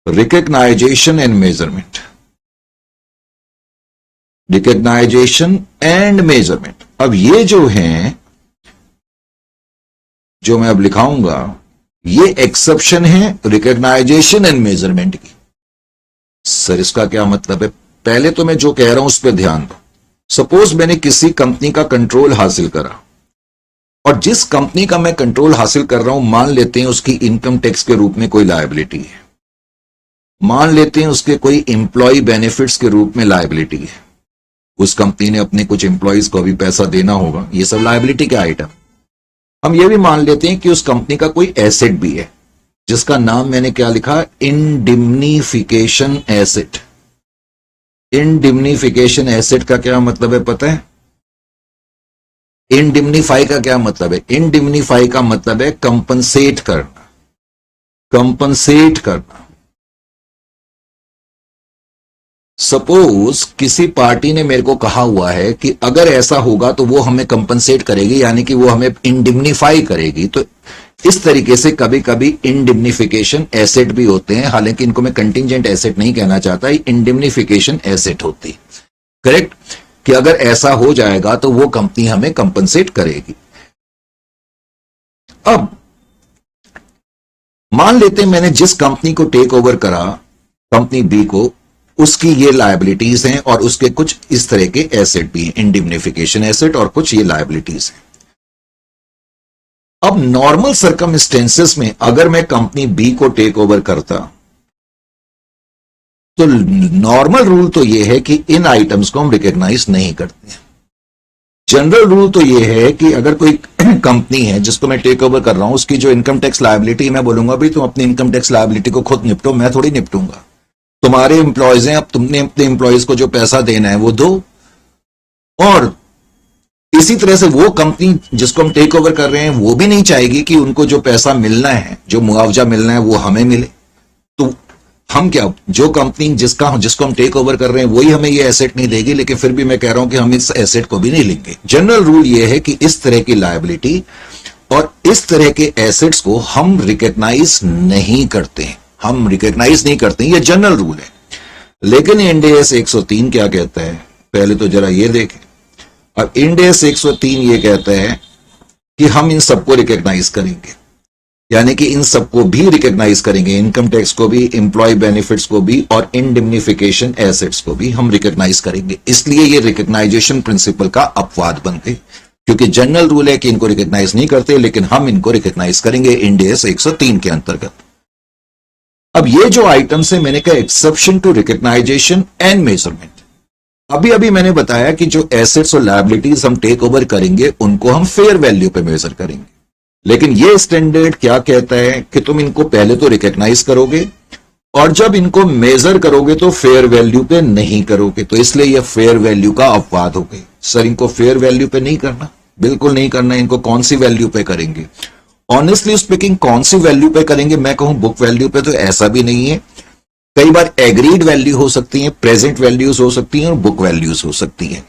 recognisation and measurement. Recognisation and measurement, अब ये जो हैं, जो मैं अब लिखाऊंगा, ये एक्सेप्शन है रिकॉग्नाइजेशन एंड मेजरमेंट की। सर इसका क्या मतलब है? पहले तो मैं जो कह रहा हूं उस पर ध्यान दो। सपोज मैंने किसी कंपनी का कंट्रोल हासिल करा, और जिस कंपनी का मैं कंट्रोल हासिल कर रहा हूं, मान लेते हैं उसकी इनकम टैक्स के रूप में कोई लायबिलिटी है, मान लेते हैं उसके कोई एम्प्लॉय बेनिफिट्स के रूप में लायबिलिटी है, उस कंपनी ने अपने कुछ एम्प्लॉयज को भी पैसा देना होगा, ये सब लायबिलिटी के आइटम। हम ये भी मान लेते हैं कि उस कंपनी का कोई एसेट भी है, जिसका नाम मैंने क्या लिखा, इंडिम्निफिकेशन एसेट। इंडिम्निफिकेशन एसेट का क्या मतलब है पता है? इंडिम्निफाई का क्या मतलब है? इंडिम्निफाई का मतलब है कंपनसेट करना, कंपनसेट करना। सपोज किसी पार्टी ने मेरे को कहा हुआ है कि अगर ऐसा होगा तो वो हमें कंपनसेट करेगी, यानी कि वो हमें इंडिम्निफाई करेगी। तो इस तरीके से कभी कभी इंडिम्निफिकेशन एसेट भी होते हैं, हालांकि इनको मैं कंटिंजेंट एसेट नहीं कहना चाहता, इंडिम्निफिकेशन एसेट होती, करेक्ट, कि अगर ऐसा हो जाएगा तो वो कंपनी हमें कंपनसेट करेगी। अब मान लेते हैं मैंने जिस कंपनी को टेक ओवर करा, कंपनी बी को, उसकी ये लायबिलिटीज हैं और उसके कुछ इस तरह के एसेट भी हैं, इंडिम्निफिकेशन एसेट और कुछ ये लायबिलिटीज हैं। अब नॉर्मल सर्कमस्टेंसेस में अगर मैं कंपनी बी को टेक ओवर करता तो नॉर्मल रूल तो यह है कि इन आइटम्स को हम रिकॉग्नाइज नहीं करते हैं। जनरल रूल तो यह है कि अगर कोई कंपनी है जिसको मैं टेक ओवर कर रहा हूं, उसकी जो इनकम टैक्स लायबिलिटी, मैं बोलूंगा भाई तुम अपनी इनकम टैक्स लायबिलिटी को खुद निपटो, मैं थोड़ी निपटूंगा। तुम्हारे एम्प्लॉयज हैं, अब तुमने अपने एम्प्लॉयज को जो पैसा देना है वो दो। और इसी तरह से वो कंपनी जिसको हम टेक ओवर कर रहे हैं वो भी नहीं चाहेगी कि उनको जो पैसा मिलना है, जो मुआवजा मिलना है वो हमें मिले। तो हम क्या, जो कंपनी जिसको हम टेक ओवर कर रहे हैं वही हमें ये एसेट नहीं देगी, लेकिन फिर भी मैं कह रहा हूं कि हम इस एसेट को भी नहीं लेंगे। जनरल रूल ये है कि इस तरह की लायबिलिटी और इस तरह के एसेट्स को हम रिकॉग्नाइज नहीं करते हैं, हम रिकॉग्नाइज नहीं करते हैं, ये जनरल रूल है। लेकिन इंड AS 103 क्या कहता है, पहले तो जरा ये देखें। अब इंड AS 103 ये कहता है कि हम इन सबको रिकॉग्नाइज करेंगे, यानी कि इन सबको भी रिकॉग्नाइज करेंगे, इनकम टैक्स को भी, एम्प्लॉय बेनिफिट्स को भी और इंडिम्निफिकेशन एसेट्स को भी हम रिकॉग्नाइज करेंगे। इसलिए ये रिकॉग्नाइजेशन प्रिंसिपल का अपवाद बनते, क्योंकि जनरल रूल है कि इनको रिकॉग्नाइज नहीं करते, लेकिन हम इनको रिकॉग्नाइज करेंगे इंड AS 103 के अंतर्गत। अब ये जो आइटम्स है, मैंने कहा exception to recognisation and measurement. अभी अभी मैंने बताया कि जो एसेट्स और लायबिलिटीज हम टेक ओवर करेंगे उनको हम फेयर वैल्यू पे मेजर करेंगे, लेकिन ये स्टैंडर्ड क्या कहता है कि तुम इनको पहले तो रिकॉग्नाइज करोगे और जब इनको मेजर करोगे तो फेयर वैल्यू पे नहीं करोगे। तो इसलिए ये फेयर वैल्यू का अपवाद हो गई। सर इनको फेयर वैल्यू पे नहीं करना, बिल्कुल नहीं करना। इनको कौन सी वैल्यू पे करेंगे? ऑनेस्टली स्पीकिंग कौन सी वैल्यू पे करेंगे? मैं कहूं बुक वैल्यू पे तो ऐसा भी नहीं है। कई बार एग्रीड वैल्यू हो सकती है, प्रेजेंट वैल्यूज हो सकती हैं और बुक वैल्यूज हो सकती हैं,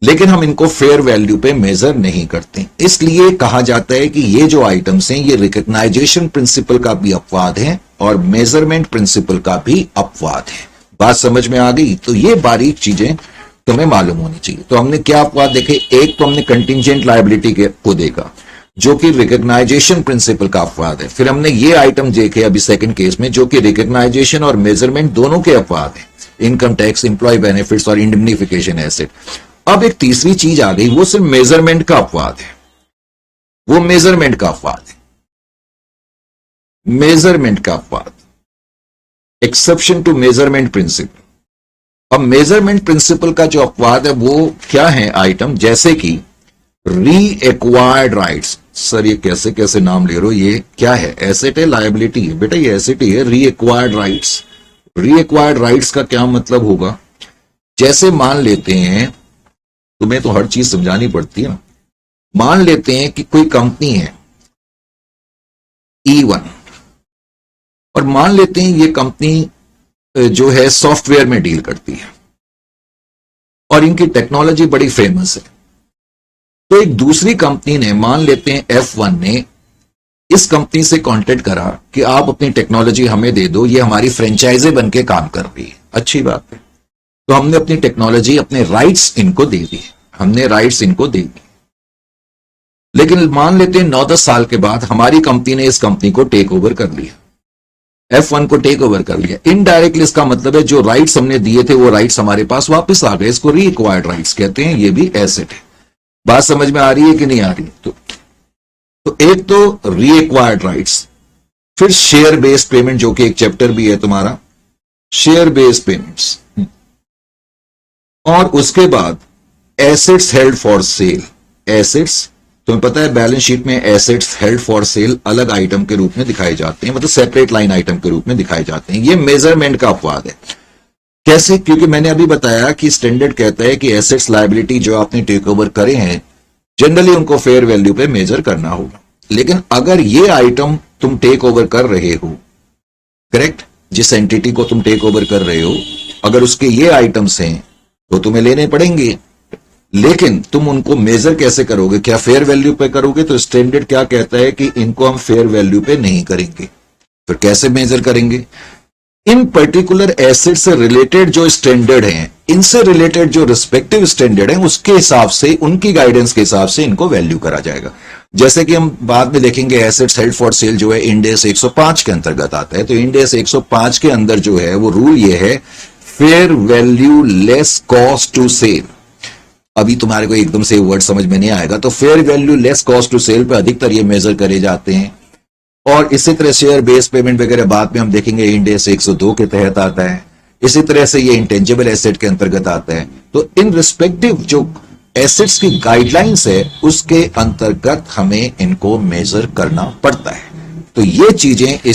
लेकिन हम इनको फेयर वैल्यू पे मेजर नहीं करते। इसलिए कहा जाता है कि ये जो आइटम्स हैं ये रिकॉग्नाइजेशन प्रिंसिपल का भी अपवाद है और मेजरमेंट प्रिंसिपल का भी अपवाद है। बात समझ में आ गई? तो ये बारीक चीजें तुम्हें मालूम होनी चाहिए। तो हमने क्या अपवाद देखे? एक तो हमने कंटिंजेंट लायबिलिटी को देखा जो कि रिकॉग्नाइजेशन प्रिंसिपल का अपवाद है। फिर हमने ये आइटम देखे अभी सेकंड केस में जो कि रिकॉग्नाइजेशन और मेजरमेंट दोनों के अपवाद है, इनकम टैक्स, एम्प्लॉय बेनिफिट्स और इंडिम्निफिकेशन एसेट। अब एक तीसरी चीज आ गई, वो सिर्फ मेजरमेंट का अपवाद है। वो मेजरमेंट का अपवाद है, मेजरमेंट का अपवाद, एक्सेप्शन टू मेजरमेंट प्रिंसिपल। अब मेजरमेंट प्रिंसिपल का जो अपवाद है वो क्या है आइटम? जैसे कि री एक्वायर्ड राइट्स। सर ये कैसे कैसे नाम ले रहे हो, ये क्या है? एसेट है, लायबिलिटी है? बेटा ये एसेट ही है। री एक्वायर्ड राइट्स, री एक्वायर्ड राइट्स का क्या मतलब होगा? जैसे मान लेते हैं, तुम्हें तो हर चीज समझानी पड़ती है ना। मान लेते हैं कि कोई कंपनी है E1 और मान लेते हैं ये कंपनी जो है सॉफ्टवेयर में डील करती है और इनकी टेक्नोलॉजी बड़ी फेमस है। तो एक दूसरी कंपनी ने, मान लेते हैं F1 ने, इस कंपनी से कांटेक्ट करा कि आप अपनी टेक्नोलॉजी हमें दे दो, ये हमारी फ्रेंचाइजी बन के काम कर रही है। अच्छी बात है। तो हमने अपनी टेक्नोलॉजी, अपने राइट्स इनको दे दिए, हमने राइट्स इनको दे दिए। लेकिन मान लेते हैं 9-10 साल के बाद हमारी कंपनी ने इस कंपनी को टेक ओवर कर लिया, F1 को टेक ओवर कर लिया। इनडायरेक्टली इसका मतलब है जो राइट्स हमने दिए थे वो राइट्स हमारे पास वापस आ गए। इसको री एक्वायर्ड राइट्स कहते हैं। ये भी एसेट है। बात समझ में आ रही है कि नहीं आ रही? तो एक तो री एक्वायर्ड राइट्स, फिर शेयर बेस्ड पेमेंट जो कि एक चैप्टर भी है तुम्हारा, शेयर बेस्ड पेमेंट्स, और उसके बाद assets held for cell. Assets, तुम्हें पता है बैलेंस शीट में एसेट्स हेल्ड फॉर सेल अलग आइटम के रूप में दिखाए जाते हैं, मतलब सेपरेट लाइन आइटम के रूप में दिखाए जाते हैं। ये मेजरमेंट का अपवाद है। कैसे? क्योंकि मैंने अभी बताया कि स्टैंडर्ड कहता है कि एसेट्स लायबिलिटी जो आपने टेक ओवर करे हैं जनरली उनको फेयर वैल्यू पे मेजर करना होगा। लेकिन अगर ये आइटम तुम टेक ओवर कर रहे हो, करेक्ट, जिस एंटिटी को तुम टेक ओवर कर रहे हो, अगर उसके ये आइटम्स हैं तो तुम्हें लेने पड़ेंगे। लेकिन तुम उनको मेजर कैसे करोगे? क्या फेयर वैल्यू पे करोगे? तो स्टैंडर्ड क्या कहता है कि इनको हम फेयर वैल्यू पे नहीं करेंगे। फिर कैसे मेजर करेंगे? इन पर्टिकुलर एसेट से रिलेटेड जो स्टैंडर्ड हैं, इनसे रिलेटेड जो रिस्पेक्टिव स्टैंडर्ड हैं, उसके हिसाब से, उनकी गाइडेंस के हिसाब से इनको वैल्यू करा जाएगा। जैसे कि हम बाद में देखेंगे एसेट्स हेल्ड फॉर सेल जो है इंड AS 105 के अंतर्गत आता है। तो इंड AS 105 के अंदर जो है वो रूल ये है, fair value less cost to sell. अभी तुम्हारे को एकदम से वर्ड समझ में नहीं आएगा, तो fair value less cost to sell पे अधिकतर ये मेजर करे जाते हैं। और इसी तरह शेयर बेस्ड पेमेंट वगैरह बाद में हम देखेंगे, इंड एस 102 के तहत आता है। इसी तरह से ये इंटेंजिबल एसेट के अंतर्गत आता है। तो इन रिस्पेक्टिव जो एसेट्स की गाइडलाइंस है उसके अंतर्गत हमें इनको मेजर करना पड़ता है। तो ये चीजें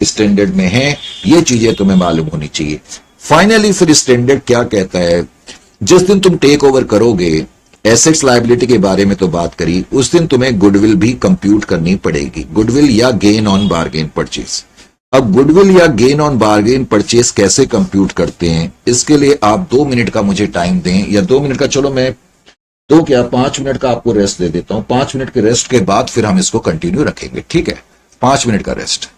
स्टैंडर्ड में हैं, ये चीजें तुम्हें मालूम होनी चाहिए। फाइनली फिर स्टैंडर्ड क्या कहता है, जिस दिन तुम टेक ओवर करोगे, एसेट्स लायबिलिटी के बारे में तो बात करी, उस दिन तुम्हें गुडविल भी कंप्यूट करनी पड़ेगी, गुडविल या गेन ऑन बार्गेन परचेज। अब गुडविल या गेन ऑन बार्गेन परचेज कैसे कंप्यूट करते हैं, इसके लिए आप 2 मिनट का मुझे टाइम दें, या 2 मिनट का, चलो मैं 5 मिनट का आपको रेस्ट दे देता हूं। 5 मिनट के रेस्ट के बाद फिर हम इसको कंटिन्यू रखेंगे, ठीक है? 5 मिनट का रेस्ट।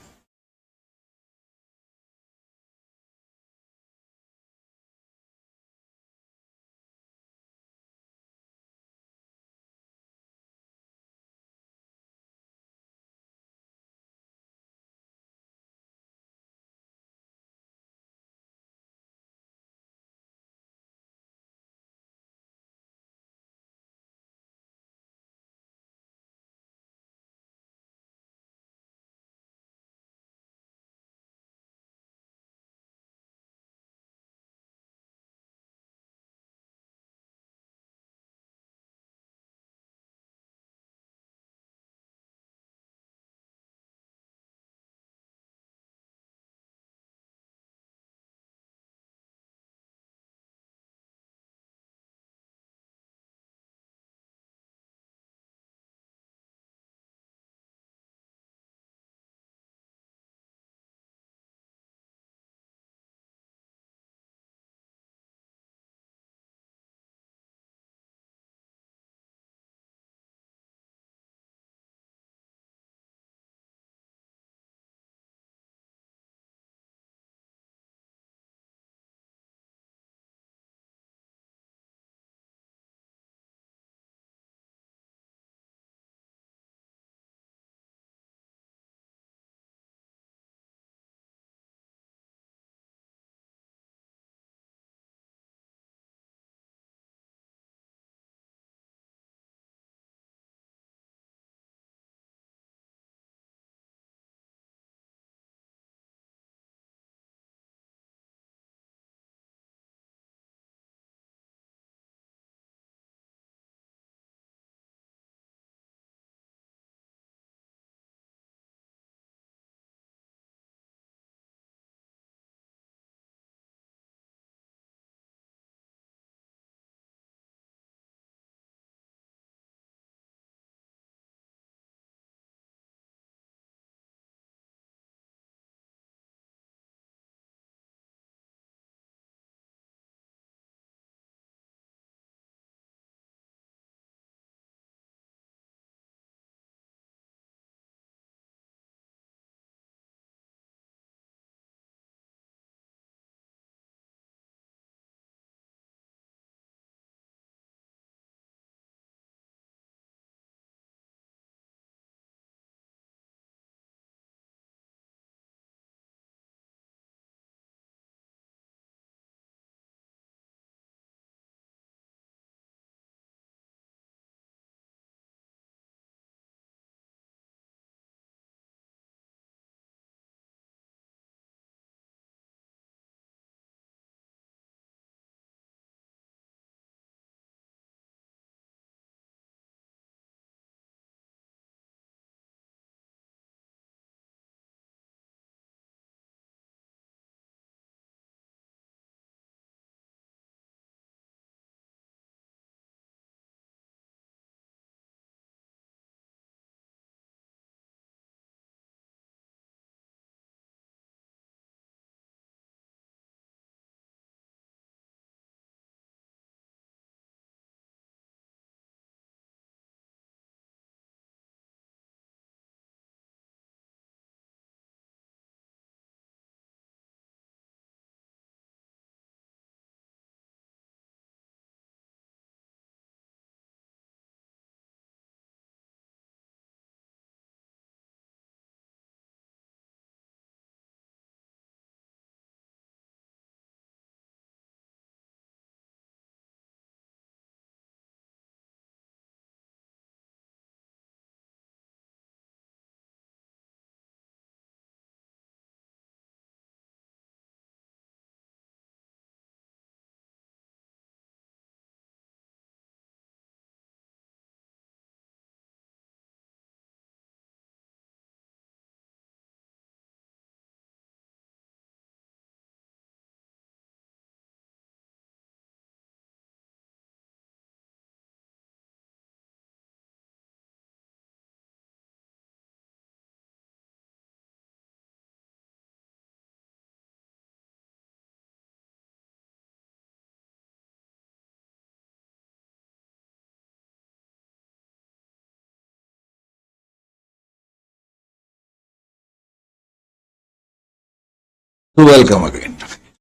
तो वेलकम अगेन।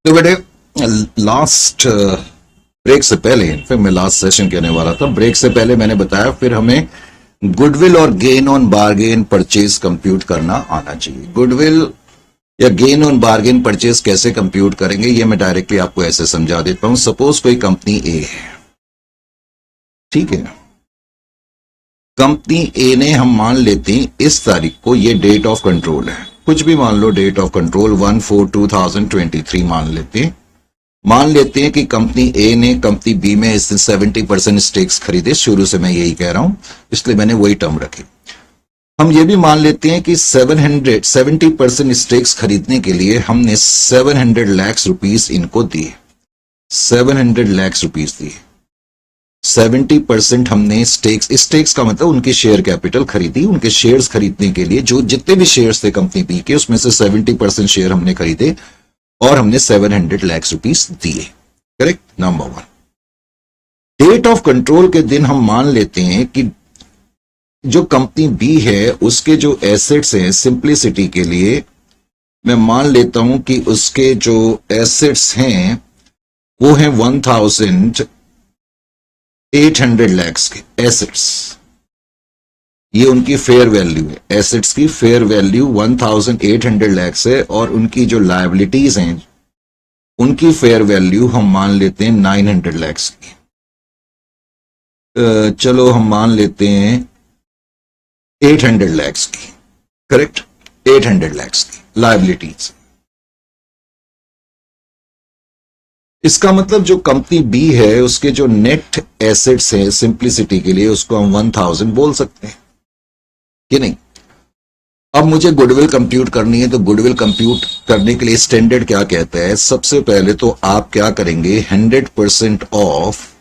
तो बेटे लास्ट ब्रेक से पहले, फिर मैं लास्ट सेशन कहने वाला था, ब्रेक से पहले मैंने बताया फिर हमें गुडविल और gain on bargain purchase compute करना आना चाहिए। गुडविल या गेन ऑन बार्गेन परचेज कैसे कंप्यूट करेंगे ये मैं डायरेक्टली आपको ऐसे समझा देता हूं। सपोज कोई कंपनी ए है, ठीक है, कंपनी ए ने हम मान लेते हैं इस तारीख को, ये डेट ऑफ कंट्रोल है, कुछ भी मान लो, डेट ऑफ कंट्रोल 1/4/2023 मान लेते हैं कि कंपनी ए ने कंपनी बी में इस 70% स्टेक्स खरीदे। शुरू से मैं यही कह रहा हूं, इसलिए मैंने वही टर्म रखी। हम ये भी मान लेते हैं कि 70% स्टेक्स खरीदने के लिए हमने 700 लाख रुपीस इनको दिए, 700 लाख रुपीस दिए। 70% हमने स्टेक्स का मतलब उनकी शेयर कैपिटल खरीदी, उनके शेयर्स खरीदने के लिए जो जितने भी शेयर्स थे कंपनी बी के, उसमें से 70% शेयर हमने खरीदे और हमने 700 लाख रुपीस दिए। Correct, number one. Date of control के दिन हम मान लेते हैं कि जो कंपनी बी है उसके जो एसेट्स हैं, सिंप्लिसिटी के लिए मैं मान लेता हूं कि उसके जो एसेट्स हैं वो हैं 1,800 लाख के एसेट्स। ये उनकी फेयर वैल्यू है, एसेट्स की फेयर वैल्यू 1,800 लाख है, और उनकी जो लायबिलिटीज हैं उनकी फेयर वैल्यू हम मान लेते हैं 900 लाख की। चलो हम मान लेते हैं 800 लाख की। करेक्ट, 800 लाख की लायबिलिटीज। इसका मतलब जो कंपनी बी है उसके जो नेट एसेट्स हैं सिंप्लिसिटी के लिए उसको हम 1000 बोल सकते हैं कि नहीं। अब मुझे गुडविल कंप्यूट करनी है, तो गुडविल कंप्यूट करने के लिए स्टैंडर्ड क्या कहता है, सबसे पहले तो आप क्या करेंगे, 100% ऑफ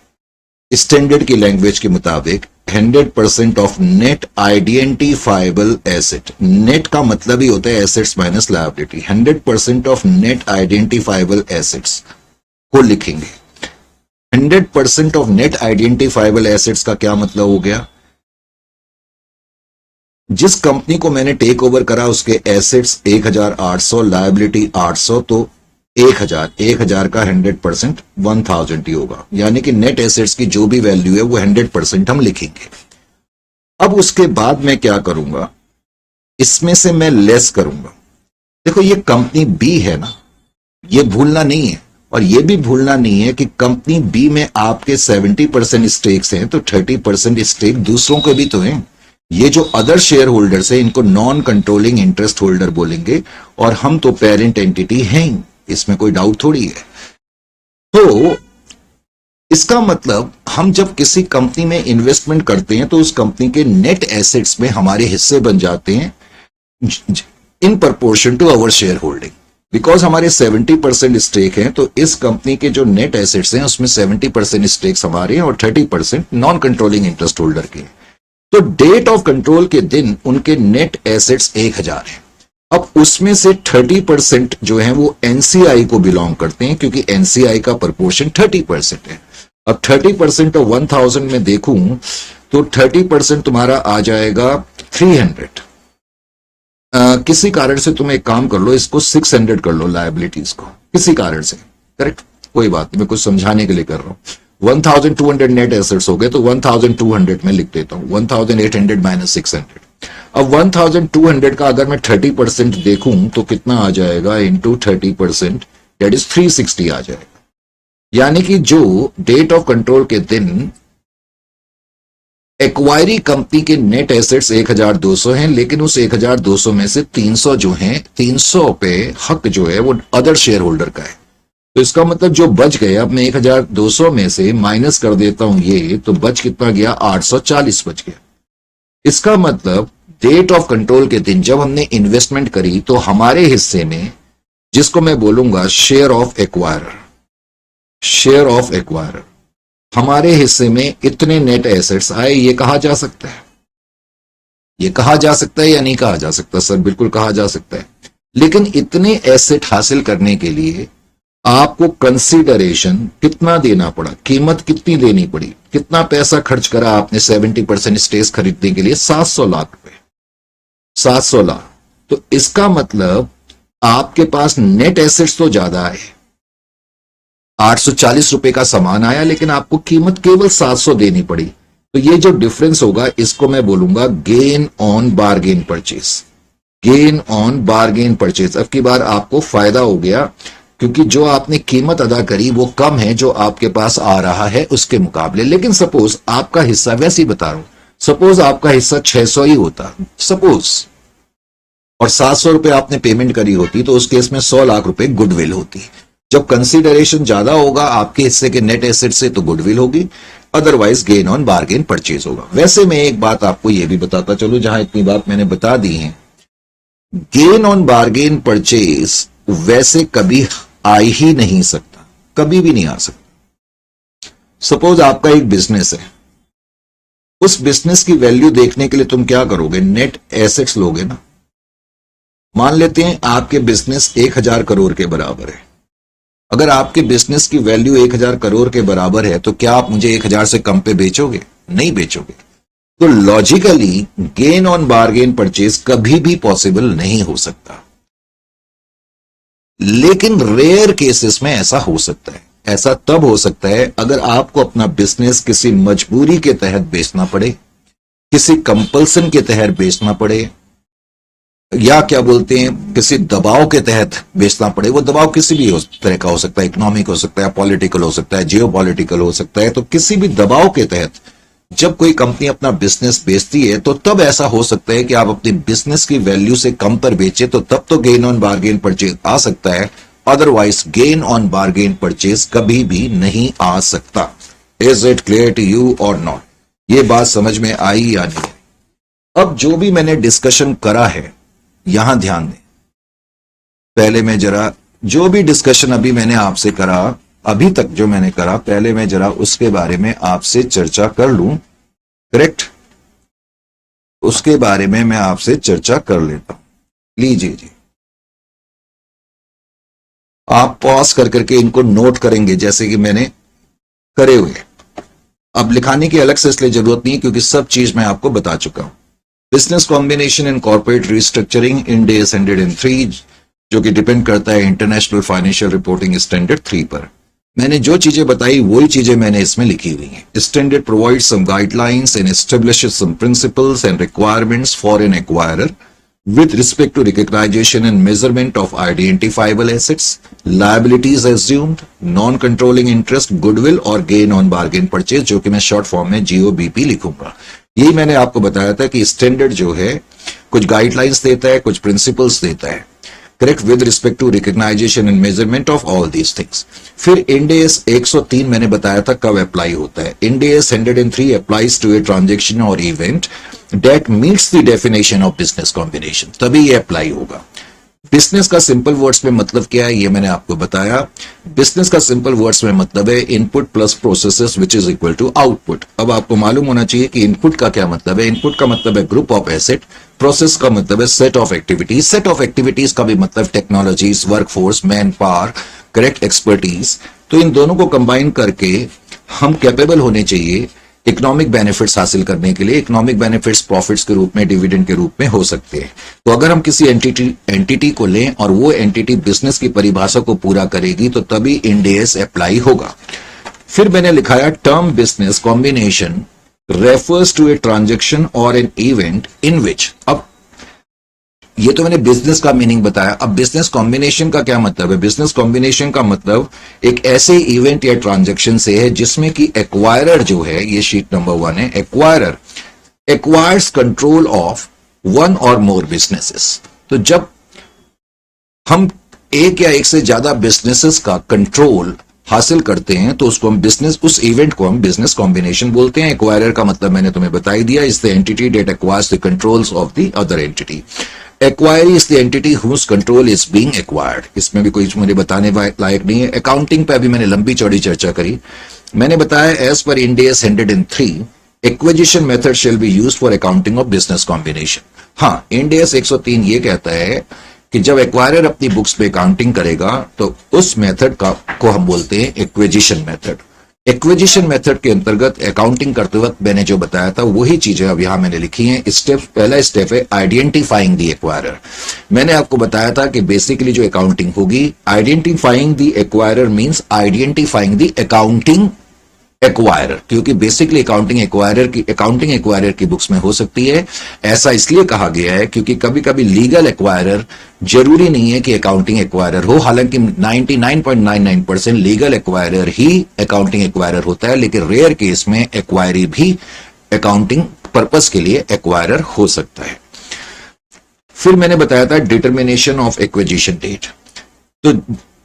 स्टैंडर्ड की लैंग्वेज के मुताबिक 100% of net identifiable asset. Net का मतलब ही होता है assets minus liability. 100% of net identifiable assets को लिखेंगे। 100% ऑफ नेट आइडेंटिफाइबल एसेट्स का क्या मतलब हो गया, जिस कंपनी को मैंने टेक ओवर करा उसके एसेट्स 1800, लायबिलिटी 800, तो 1000 का 100% 1000 ही होगा। यानी कि नेट एसेट्स की जो भी वैल्यू है वो 100% हम लिखेंगे। अब उसके बाद मैं क्या करूंगा, इसमें से मैं लेस करूंगा। देखो ये कंपनी बी है ना, ये भूलना नहीं है, और ये भी भूलना नहीं है कि कंपनी बी में आपके 70% स्टेक्स हैं, तो 30% स्टेक दूसरों के भी तो हैं। ये जो अदर शेयर होल्डर्स हैं इनको नॉन कंट्रोलिंग इंटरेस्ट होल्डर बोलेंगे, और हम तो पेरेंट एंटिटी हैं, इसमें कोई डाउट थोड़ी है। तो इसका मतलब हम जब किसी कंपनी में इन्वेस्टमेंट करते हैं तो उस कंपनी के नेट एसेट्स में हमारे हिस्से बन जाते हैं in proportion to our shareholding. Because हमारे 70% स्टेक हैं, तो इस कंपनी के जो नेट एसेट्स हैं उसमें 70% स्टेक्स हमारे हैं और 30% नॉन कंट्रोलिंग इंटरेस्ट होल्डर के। तो डेट ऑफ कंट्रोल के दिन उनके नेट एसेट्स 1000 हैं। अब उसमें से 30% जो है वो एनसीआई को बिलोंग करते हैं, क्योंकि एनसीआई का प्रपोर्शन 30% है। अब 30% ऑफ 1000 में देखूं तो 30% तुम्हारा आ जाएगा 300। किसी कारण से तुम एक काम कर लो, इसको 600 कर लो लायबिलिटीज को, किसी कारण से। करेक्ट, कोई बात नहीं, मैं कुछ समझाने के लिए कर रहा हूं। 1200 नेट एसेट्स हो गए, तो 1200 में लिख देता हूं, 1800 माइनस 600। अब 1200 का अगर मैं 30% देखूं तो कितना आ जाएगा, इंटू 30%, दैट इज 360 आ जाएगा। यानी कि जो डेट ऑफ कंट्रोल के दिन एक्वायरी कंपनी के नेट एसेट्स 1200 हैं, लेकिन उस 1200 में से 300 जो हैं, 300 पे हक जो है वो अदर शेयर होल्डर का है। तो इसका मतलब जो बच गए, अब मैं 1200 में से माइनस कर देता हूं ये, तो बच कितना गया, 840 बच गया। इसका मतलब डेट ऑफ कंट्रोल के दिन जब हमने इन्वेस्टमेंट करी तो हमारे हिस्से में, जिसको मैं बोलूंगा share of acquirer, share of acquirer, हमारे हिस्से में इतने नेट एसेट्स आए। ये कहा जा सकता है, ये कहा जा सकता है या नहीं कहा जा सकता सर? बिल्कुल कहा जा सकता है। लेकिन इतने एसेट हासिल करने के लिए आपको कंसीडरेशन कितना देना पड़ा, कीमत कितनी देनी पड़ी, कितना पैसा खर्च करा आपने 70% स्टेक्स खरीदने के लिए? 700 लाख रुपए, 700 लाख। तो इसका मतलब आपके पास नेट एसेट्स तो ज्यादा है, 840 रुपए का सामान आया लेकिन आपको कीमत केवल 700 देनी पड़ी, तो ये जो डिफरेंस होगा इसको मैं बोलूंगा gain on bargain purchase. Gain on bargain purchase, अब की बार आपको फायदा हो गया क्योंकि जो आपने कीमत अदा करी वो कम है जो आपके पास आ रहा है उसके मुकाबले। लेकिन सपोज आपका हिस्सा, वैसे ही बता रहा हूं, सपोज आपका हिस्सा 600 ही होता सपोज, और 700 रुपए आपने पेमेंट करी होती, तो उस केस में 100 लाख रुपए गुडविल होती। जब कंसीडरेशन ज्यादा होगा आपके हिस्से के नेट एसेट से तो गुडविल होगी, otherwise gain on bargain purchase होगा। वैसे मैं एक बात आपको यह भी बताता चलो, जहां इतनी बात मैंने बता दी है, गेन ऑन बार्गेन परचेज वैसे कभी आ ही नहीं सकता, कभी भी नहीं आ सकता। सपोज आपका एक बिजनेस है, उस बिजनेस की वैल्यू देखने के लिए तुम क्या करोगे, नेट एसेट्स लोगे ना। मान लेते हैं आपके बिजनेस 1000 करोड़ के बराबर है, अगर आपके बिजनेस की वैल्यू 1000 करोड़ के बराबर है तो क्या आप मुझे 1000 से कम पे बेचोगे? नहीं बेचोगे। तो logically gain on bargain purchase कभी भी पॉसिबल नहीं हो सकता, लेकिन रेयर केसेस में ऐसा हो सकता है। ऐसा तब हो सकता है अगर आपको अपना बिजनेस किसी मजबूरी के तहत बेचना पड़े, किसी कंपल्सन के तहत बेचना पड़े, या क्या बोलते हैं किसी दबाव के तहत बेचना पड़े। वो दबाव किसी भी तरह का हो सकता है, इकोनॉमिक हो सकता है, पॉलिटिकल हो सकता है, जियो पॉलिटिकल हो सकता है। तो किसी भी दबाव के तहत जब कोई कंपनी अपना बिजनेस बेचती है तो तब ऐसा हो सकता है कि आप अपनी बिजनेस की वैल्यू से कम पर बेचे, तो तब तो गेन ऑन बार्गेन परचेज आ सकता है, otherwise gain on bargain purchase कभी भी नहीं आ सकता। Is it clear to you और नॉट? ये बात समझ में आई या नहीं? अब जो भी मैंने डिस्कशन करा है यहां ध्यान दें। पहले मैं जरा जो भी डिस्कशन अभी मैंने आपसे करा, अभी तक जो मैंने करा, पहले मैं जरा उसके बारे में आपसे चर्चा कर लूं। करेक्ट, उसके बारे में मैं आपसे चर्चा कर लेता हूं। लीजिए जी, आप पॉज कर करके इनको नोट करेंगे जैसे कि मैंने करे हुए। अब लिखाने की अलग से इसलिए जरूरत नहीं है क्योंकि सब चीज मैं आपको बता चुका हूं। Business combination and corporate restructuring Ind AS 103, जो कि डिपेंड करता है इंटरनेशनल फाइनेंशियल रिपोर्टिंग स्टैंडर्ड 3 पर। मैंने जो चीजें बताई वही चीजें मैंने इसमें लिखी हुई हैं। Standard provide some guidelines and establishes some principles and requirements for an acquirer with respect to recognition and measurement of identifiable assets, liabilities assumed, non-controlling interest, goodwill और gain on bargain purchase, जो कि मैं short form में GOBP लिखूंगा। यही मैंने आपको बताया था कि स्टैंडर्ड जो है कुछ गाइडलाइंस देता है, कुछ प्रिंसिपल्स देता है, correct, with respect to recognition and measurement of all these things. फिर इंड AS 103 मैंने बताया था कब अप्लाई होता है। Ind AS 103 applies to a transaction or event that meets the definition of business combination, तभी ये अप्लाई होगा। बिजनेस का सिंपल वर्ड्स में मतलब क्या है ये मैंने आपको बताया। बिजनेस का सिंपल वर्ड्स में मतलब है input plus processes which is equal to output. अब आपको मालूम होना चाहिए कि इनपुट का क्या मतलब है। इनपुट का मतलब है ग्रुप ऑफ एसेट, प्रोसेस का मतलब है set of activities, set of activities का भी मतलब technologies, workforce, man power, correct, expertise. तो इन दोनों को कंबाइन करके हम कैपेबल होने चाहिए इकोनॉमिक बेनिफिट्स हासिल करने के लिए। इकोनॉमिक बेनिफिट्स प्रॉफिट्स के रूप में, डिविडेंड के रूप में हो सकते हैं। तो अगर हम किसी एंटिटी को लें और वो एंटिटी बिजनेस की परिभाषा को पूरा करेगी तो तभी इंड AS अप्लाई होगा। फिर मैंने लिखा है term business combination refers to a transaction or an event in which. अब ये तो मैंने बिजनेस का मीनिंग बताया। अब बिजनेस कॉम्बिनेशन का क्या मतलब है? बिजनेस कॉम्बिनेशन का मतलब एक ऐसे इवेंट या ट्रांजैक्शन से है जिसमें कि एक्वायरर जो है, ये शीट नंबर 1 है, acquirer acquires control of one और मोर बिजनेसेस। तो जब हम एक या एक से ज्यादा बिजनेसेस का कंट्रोल हासिल करते हैं तो उसको हम बिजनेस, उस इवेंट को हम बिजनेस कॉम्बिनेशन बोलते हैं। एक्वायरर का मतलब मैंने तुम्हें बता ही दिया, is the entity that acquires the controls of the other entity. Acquiree is the entity whose control is being acquired। इसमें भी कोई मुझे बताने लायक नहीं है। अकाउंटिंग पे अभी मैंने लंबी चौड़ी चर्चा करी। मैंने बताया as per Ind AS 103 acquisition method shall be used for accounting of business combination. हाँ, इंड AS 103 ये कहता है कि जब एक्वायरर अपनी बुक्स पे अकाउंटिंग करेगा तो उस मेथड को हम बोलते हैं एक्विजिशन मेथड। एक्विजिशन मेथड के अंतर्गत अकाउंटिंग करते वक्त मैंने जो बताया था वही चीजें अब यहां मैंने लिखी हैं। स्टेप, पहला स्टेप है आइडेंटिफाइंग द एक्वायरर। मैंने आपको बताया था कि बेसिकली जो अकाउंटिंग होगी, identifying the acquirer means identifying the accounting acquirer, क्योंकि बेसिकली अकाउंटिंग एक्वायरर की बुक्स में हो सकती है। ऐसा इसलिए कहा गया है क्योंकि कभी कभी लीगल एक्वायरर जरूरी नहीं है कि अकाउंटिंग एक्वायरर हो, हालांकि 99.99% लीगल एक्वायरर ही अकाउंटिंग एक्वायरर होता है, लेकिन रेयर केस में एक्वायरी भी अकाउंटिंग पर्पस के लिए एक्वायरर हो सकता है। फिर मैंने बताया था डिटर्मिनेशन ऑफ एक्विजिशन डेट। तो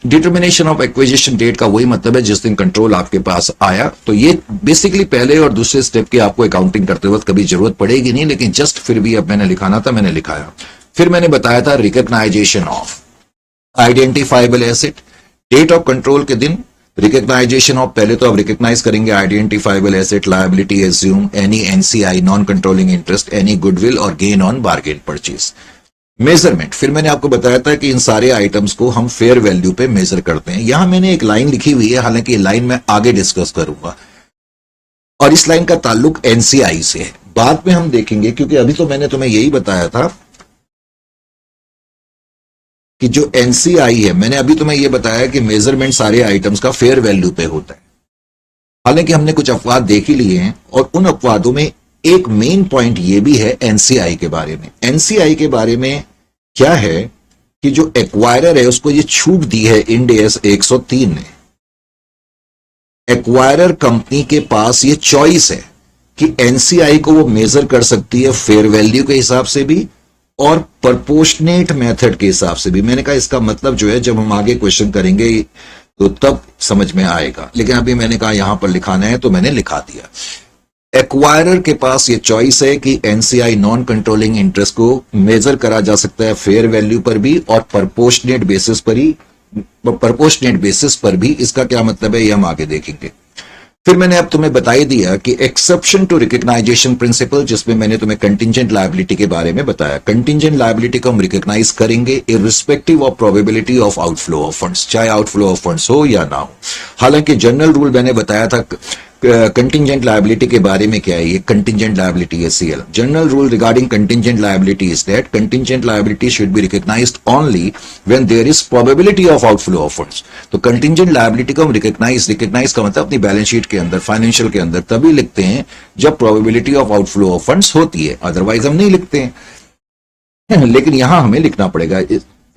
डिटर्मिनेशन ऑफ एक्विजिशन डेट का वही मतलब है जिस दिन कंट्रोल आपके पास आया। तो ये बेसिकली पहले और दूसरे स्टेप की आपको अकाउंटिंग करते वक्त कभी जरूरत पड़ेगी नहीं, लेकिन जस्ट फिर भी अब मैंने लिखाना था, मैंने लिखाया। फिर मैंने बताया था recognition of identifiable asset, date of control के दिन रिकॉग्नाइजेशन ऑफ, पहले तो आप रिकॉग्नाइज करेंगे identifiable asset, liability assume, any NCI non controlling interest, any goodwill और gain on bargain purchase. Measurement, फिर मैंने आपको बताया था कि इन सारे आइटम्स को हम फेयर वैल्यू पे मेजर करते हैं। यहां मैंने एक लाइन लिखी हुई है, हालांकि ये लाइन मैं आगे डिस्कस करूंगा, और इस लाइन का ताल्लुक एनसीआई से है, बाद में हम देखेंगे, क्योंकि अभी तो मैंने तुम्हें यही बताया था कि जो एनसीआई है, मैंने अभी तुम्हें यह बताया कि मेजरमेंट सारे आइटम्स का फेयर वैल्यू पे होता है। हालांकि हमने कुछ अपवाद देख ही लिए हैं, और उन अपवादों में एक मेन पॉइंट यह भी है एनसीआई के बारे में। एनसीआई के बारे में क्या है कि जो एक्वायरर है उसको ये छूट दी है इंड एस 103 ने। एक्वायरर कंपनी के पास ये चॉइस है कि एनसीआई को वो मेजर कर सकती है फेयर वैल्यू के हिसाब से भी और प्रपोर्शनेट मेथड के हिसाब से भी। मैंने कहा इसका मतलब जो है जब हम आगे क्वेश्चन करेंगे तो तब समझ में आएगा, लेकिन अभी मैंने कहा यहां पर लिखाना है तो मैंने लिखा दिया। एक्वायरर के पास ये चॉइस है कि एनसीआई नॉन कंट्रोलिंग इंटरेस्ट को मेजर करा जा सकता है फेयर वैल्यू पर भी और प्रपोर्शनेट बेसिस पर भी। इसका क्या मतलब है ये हम आगे देखेंगे। फिर मैंने अब तुम्हें बता ही दिया कि एक्सेप्शन टू रिकॉग्नाइजेशन प्रिंसिपल, जिसमें मैंने तुम्हें कंटिंजेंट लायबिलिटी के बारे में बताया। कंटिंजेंट लायबिलिटी को हम रिकॉग्नाइज करेंगे irrespective of probability of outflow of funds, चाहे आउटफ्लो ऑफ फंड्स हो या ना हो। हालांकि जनरल रूल मैंने बताया था कंटिंजेंट लायबिलिटी के बारे में, क्या है ये कंटिंजेंट लायबिलिटी है CL. General rule regarding contingent liability is that contingent liability should be recognised only when there is probability of outflow of funds. तो कंटिंजेंट लायबिलिटी को हम रिकॉग्नाइज का मतलब अपनी बैलेंस शीट के अंदर, फाइनेंशियल के अंदर तभी लिखते हैं जब probability of outflow of funds होती है, अदरवाइज हम नहीं लिखते हैं, लेकिन यहां हमें लिखना पड़ेगा।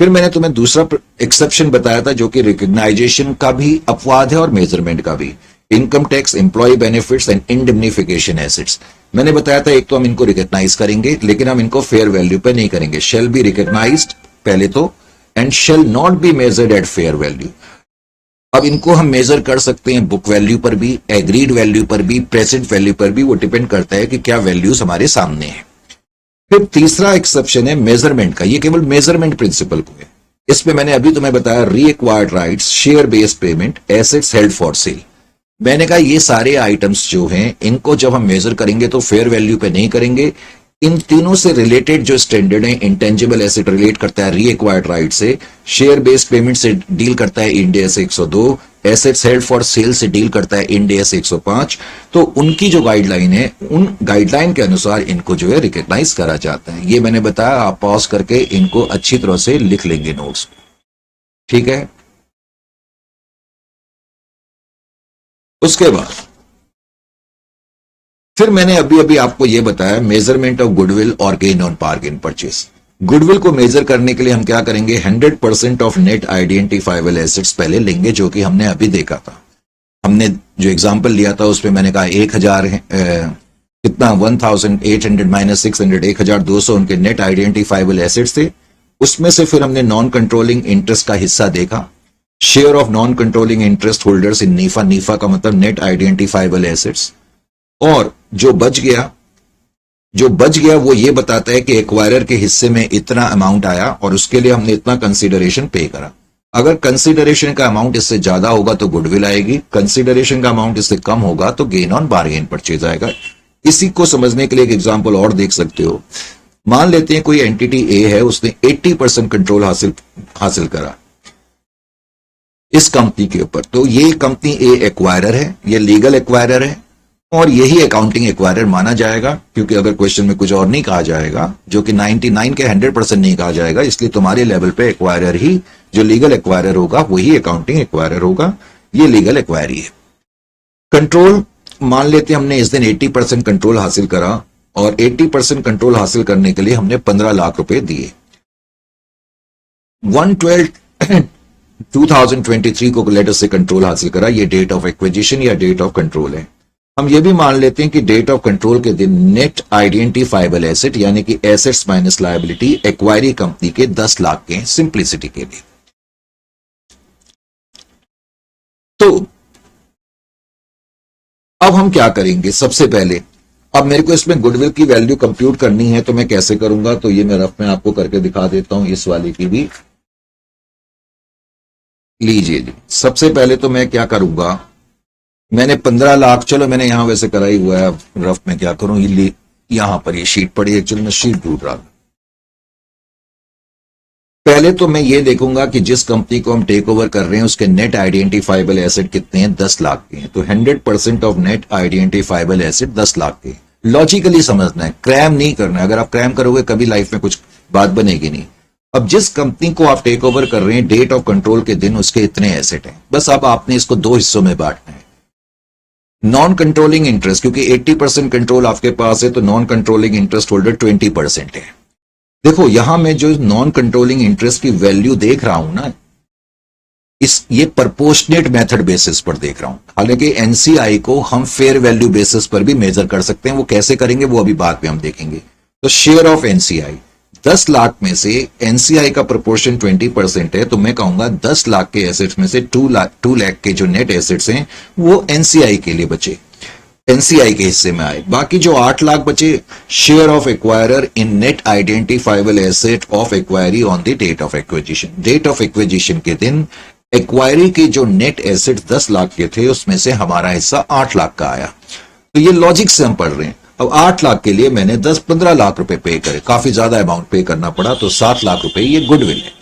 फिर मैंने तुम्हें दूसरा एक्सेप्शन बताया था जो कि रिकॉग्नाइजेशन का भी अपवाद है और मेजरमेंट का भी, income tax, employ benefits and indemnification assets. मैंने बताया था एक तो हम इनको रिकॉग्नाइज करेंगे लेकिन हम इनको फेयर वैल्यू पे नहीं करेंगे। शेल बी रिकॉग्नाइज्ड पहले तो, and shall not be measured at fair value. अब इनको हम मेजर कर सकते हैं बुक वैल्यू पर भी, एग्रीड वैल्यू पर भी, प्रेजेंट वैल्यू पर भी, वो डिपेंड करता है कि क्या वैल्यूज हमारे सामने है। फिर तीसरा एक्सेप्शन है मेजरमेंट का, ये केवल मेजरमेंट प्रिंसिपल को है। इसमें मैंने अभी तुम्हें बताया reacquired rights, share based payment, assets held for sale. मैंने कहा ये सारे आइटम्स जो हैं इनको जब हम मेजर करेंगे तो फेयर वैल्यू पे नहीं करेंगे। इन तीनों से रिलेटेड जो स्टैंडर्ड है, इंटेंजिबल एसेट रिलेट करता है रीएक्वायर्ड राइट से, शेयर बेस्ड पेमेंट से डील करता है end S 102, assets held for cell से डील करता है इंड एस 105। तो उनकी जो गाइडलाइन है उन गाइडलाइन के अनुसार इनको जो है रिकॉग्नाइज करा जाता है। ये मैंने बताया, आप पॉज करके इनको अच्छी तरह से लिख लेंगे नोट्स, ठीक है। उसके बाद फिर मैंने अभी अभी आपको यह बताया मेजरमेंट ऑफ गुडविल और gain on bargain purchase. Goodwill को मेजर करने के लिए हम क्या करेंगे, 100% ऑफ नेट आइडेंटिफाइबल एसेट्स पहले लेंगे, जो कि हमने अभी देखा था। हमने जो एग्जांपल लिया था उसमें मैंने कहा 1000 कितना 1800 माइनस 600, 1200 उनके नेट आइडेंटिफाइबल एसेट्स थे। उसमें से फिर हमने नॉन कंट्रोलिंग इंटरेस्ट का हिस्सा देखा, share of non controlling interest holders in Nipah, Nipah का मतलब नेट आइडेंटिफाइबल एसेट्स। और जो बच गया वो ये बताता है कि एक्वायरर के हिस्से में इतना अमाउंट आया और उसके लिए हमने इतना कंसीडरेशन पे करा। अगर कंसीडरेशन का अमाउंट इससे ज्यादा होगा तो गुडविल आएगी, कंसीडरेशन का अमाउंट इससे कम होगा तो गेन ऑन बार्गेन परचेज आएगा। इसी को समझने के लिए एक एग्जांपल और देख सकते हो। मान लेते हैं कोई एंटिटी ए है, उसने 80% कंट्रोल हासिल करा इस कंपनी के ऊपर। तो ये कंपनी ए एक्वायरर है, ये लीगल एक्वायरर है और यही अकाउंटिंग एक्वायरर माना जाएगा, क्योंकि अगर क्वेश्चन में कुछ और नहीं कहा जाएगा, जो कि 99 के 100% नहीं कहा जाएगा, इसलिए तुम्हारे लेवल पे एक्वायरर ही, जो लीगल एक्वायरर होगा वही अकाउंटिंग एक्वायरर होगा। ये लीगल एक्वायरी है। कंट्रोल मान लेते हमने इस दिन 80% कंट्रोल हासिल करा, और 80% कंट्रोल हासिल करने के लिए हमने 15 लाख रुपए दिए। 1/12 2023 को लेटर से कंट्रोल हासिल करा, ये डेट ऑफ एक्विजिशन या डेट ऑफ कंट्रोल है। हम ये भी मान लेते हैं कि डेट ऑफ कंट्रोल के दिन नेट आइडेंटिफाइबल एसेट यानी कि assets minus liability acquiree company के 10 लाख के, सिंप्लिसिटी के लिए। तो अब हम क्या करेंगे, सबसे पहले अब मेरे को इसमें गुडविल की वैल्यू कंप्यूट करनी है, तो मैं कैसे करूंगा, तो ये मैं रफ में आपको करके दिखा देता हूं, इस वाले की भी लीजिए जी। सबसे पहले तो मैं क्या करूंगा, मैंने 15 लाख, चलो मैंने यहां वैसे करा ही हुआ है, रफ में क्या करूं, ये यहां पर ये शीट पड़ी, एक्चुअली मैं शीट ढूंढ रहा था। पहले तो मैं ये देखूंगा कि जिस कंपनी को हम टेक ओवर कर रहे हैं उसके नेट आइडेंटिफाइबल एसेट कितने हैं, 10 लाख के हैं। तो 100% of net identifiable asset 10 lakh के। लॉजिकली समझना है, क्रैम नहीं करना है। अगर आप क्रैम करोगे कभी लाइफ में कुछ बात बनेगी नहीं। अब जिस कंपनी को आप टेक ओवर कर रहे हैं, डेट ऑफ कंट्रोल के दिन उसके इतने एसेट हैं, बस अब आपने इसको 2 हिस्सों में बांटना है। नॉन कंट्रोलिंग इंटरेस्ट, क्योंकि 80% कंट्रोल आपके पास है, तो नॉन कंट्रोलिंग इंटरेस्ट होल्डर 20% है। देखो यहां मैं जो नॉन कंट्रोलिंग इंटरेस्ट की वैल्यू देख रहा हूं ना, ये प्रोपोर्शनेट मेथड बेसिस पर देख रहा हूं। हालांकि एनसीआई को हम फेयर वैल्यू बेसिस पर भी मेजर कर सकते हैं, वो कैसे करेंगे वो अभी बाद में हम देखेंगे। तो शेयर ऑफ एनसीआई 10 लाख में से एनसीआई का प्रोपोर्शन 20% है, तो मैं कहूंगा 10 लाख के एसेट्स में से 2 लाख के जो नेट एसेट्स हैं वो एनसीआई के लिए बचे, एनसीआई के हिस्से में आए। बाकी जो 8 लाख बचे, share of acquirer in net identifiable asset of acquiree on the date of acquisition. Date of acquisition के दिन एक्वायरी के जो नेट एसेट 10 लाख के थे उसमें से हमारा हिस्सा 8 लाख का आया। तो ये लॉजिक से हम पढ़ रहे हैं। अब 8 लाख के लिए मैंने 10-15 लाख रुपए पे करे, काफी ज्यादा अमाउंट पे करना पड़ा, तो 7 लाख रुपए ये गुडविल है।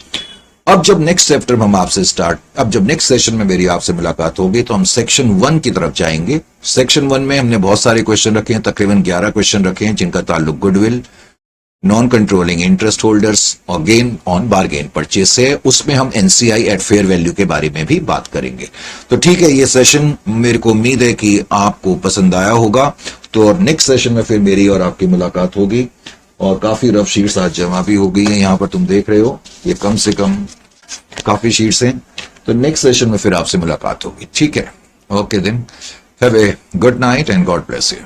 अब जब नेक्स्ट चैप्टर में हम आपसे अब जब नेक्स्ट सेशन में मेरी आपसे मुलाकात होगी तो हम सेक्शन 1 की तरफ जाएंगे। सेक्शन 1 में हमने बहुत सारे क्वेश्चन रखे हैं, तकरीबन 11 क्वेश्चन रखे हैं, जिनका ताल्लुक goodwill, non controlling interest holders और गेन ऑन बारगेन परचेज से है। उसमें हम एनसीआई एट फेयर वैल्यू के बारे में भी बात करेंगे। तो ठीक है, ये सेशन मेरे को उम्मीद है कि आपको पसंद आया होगा। तो नेक्स्ट सेशन में फिर मेरी और आपकी मुलाकात होगी, और काफी रफ शीट्स आज जमा भी हो गई हैं, यहां पर तुम देख रहे हो, ये कम से कम काफी शीट्स हैं। तो नेक्स्ट सेशन में फिर आपसे मुलाकात होगी, ठीक है। Okay then, have a good night and God bless you.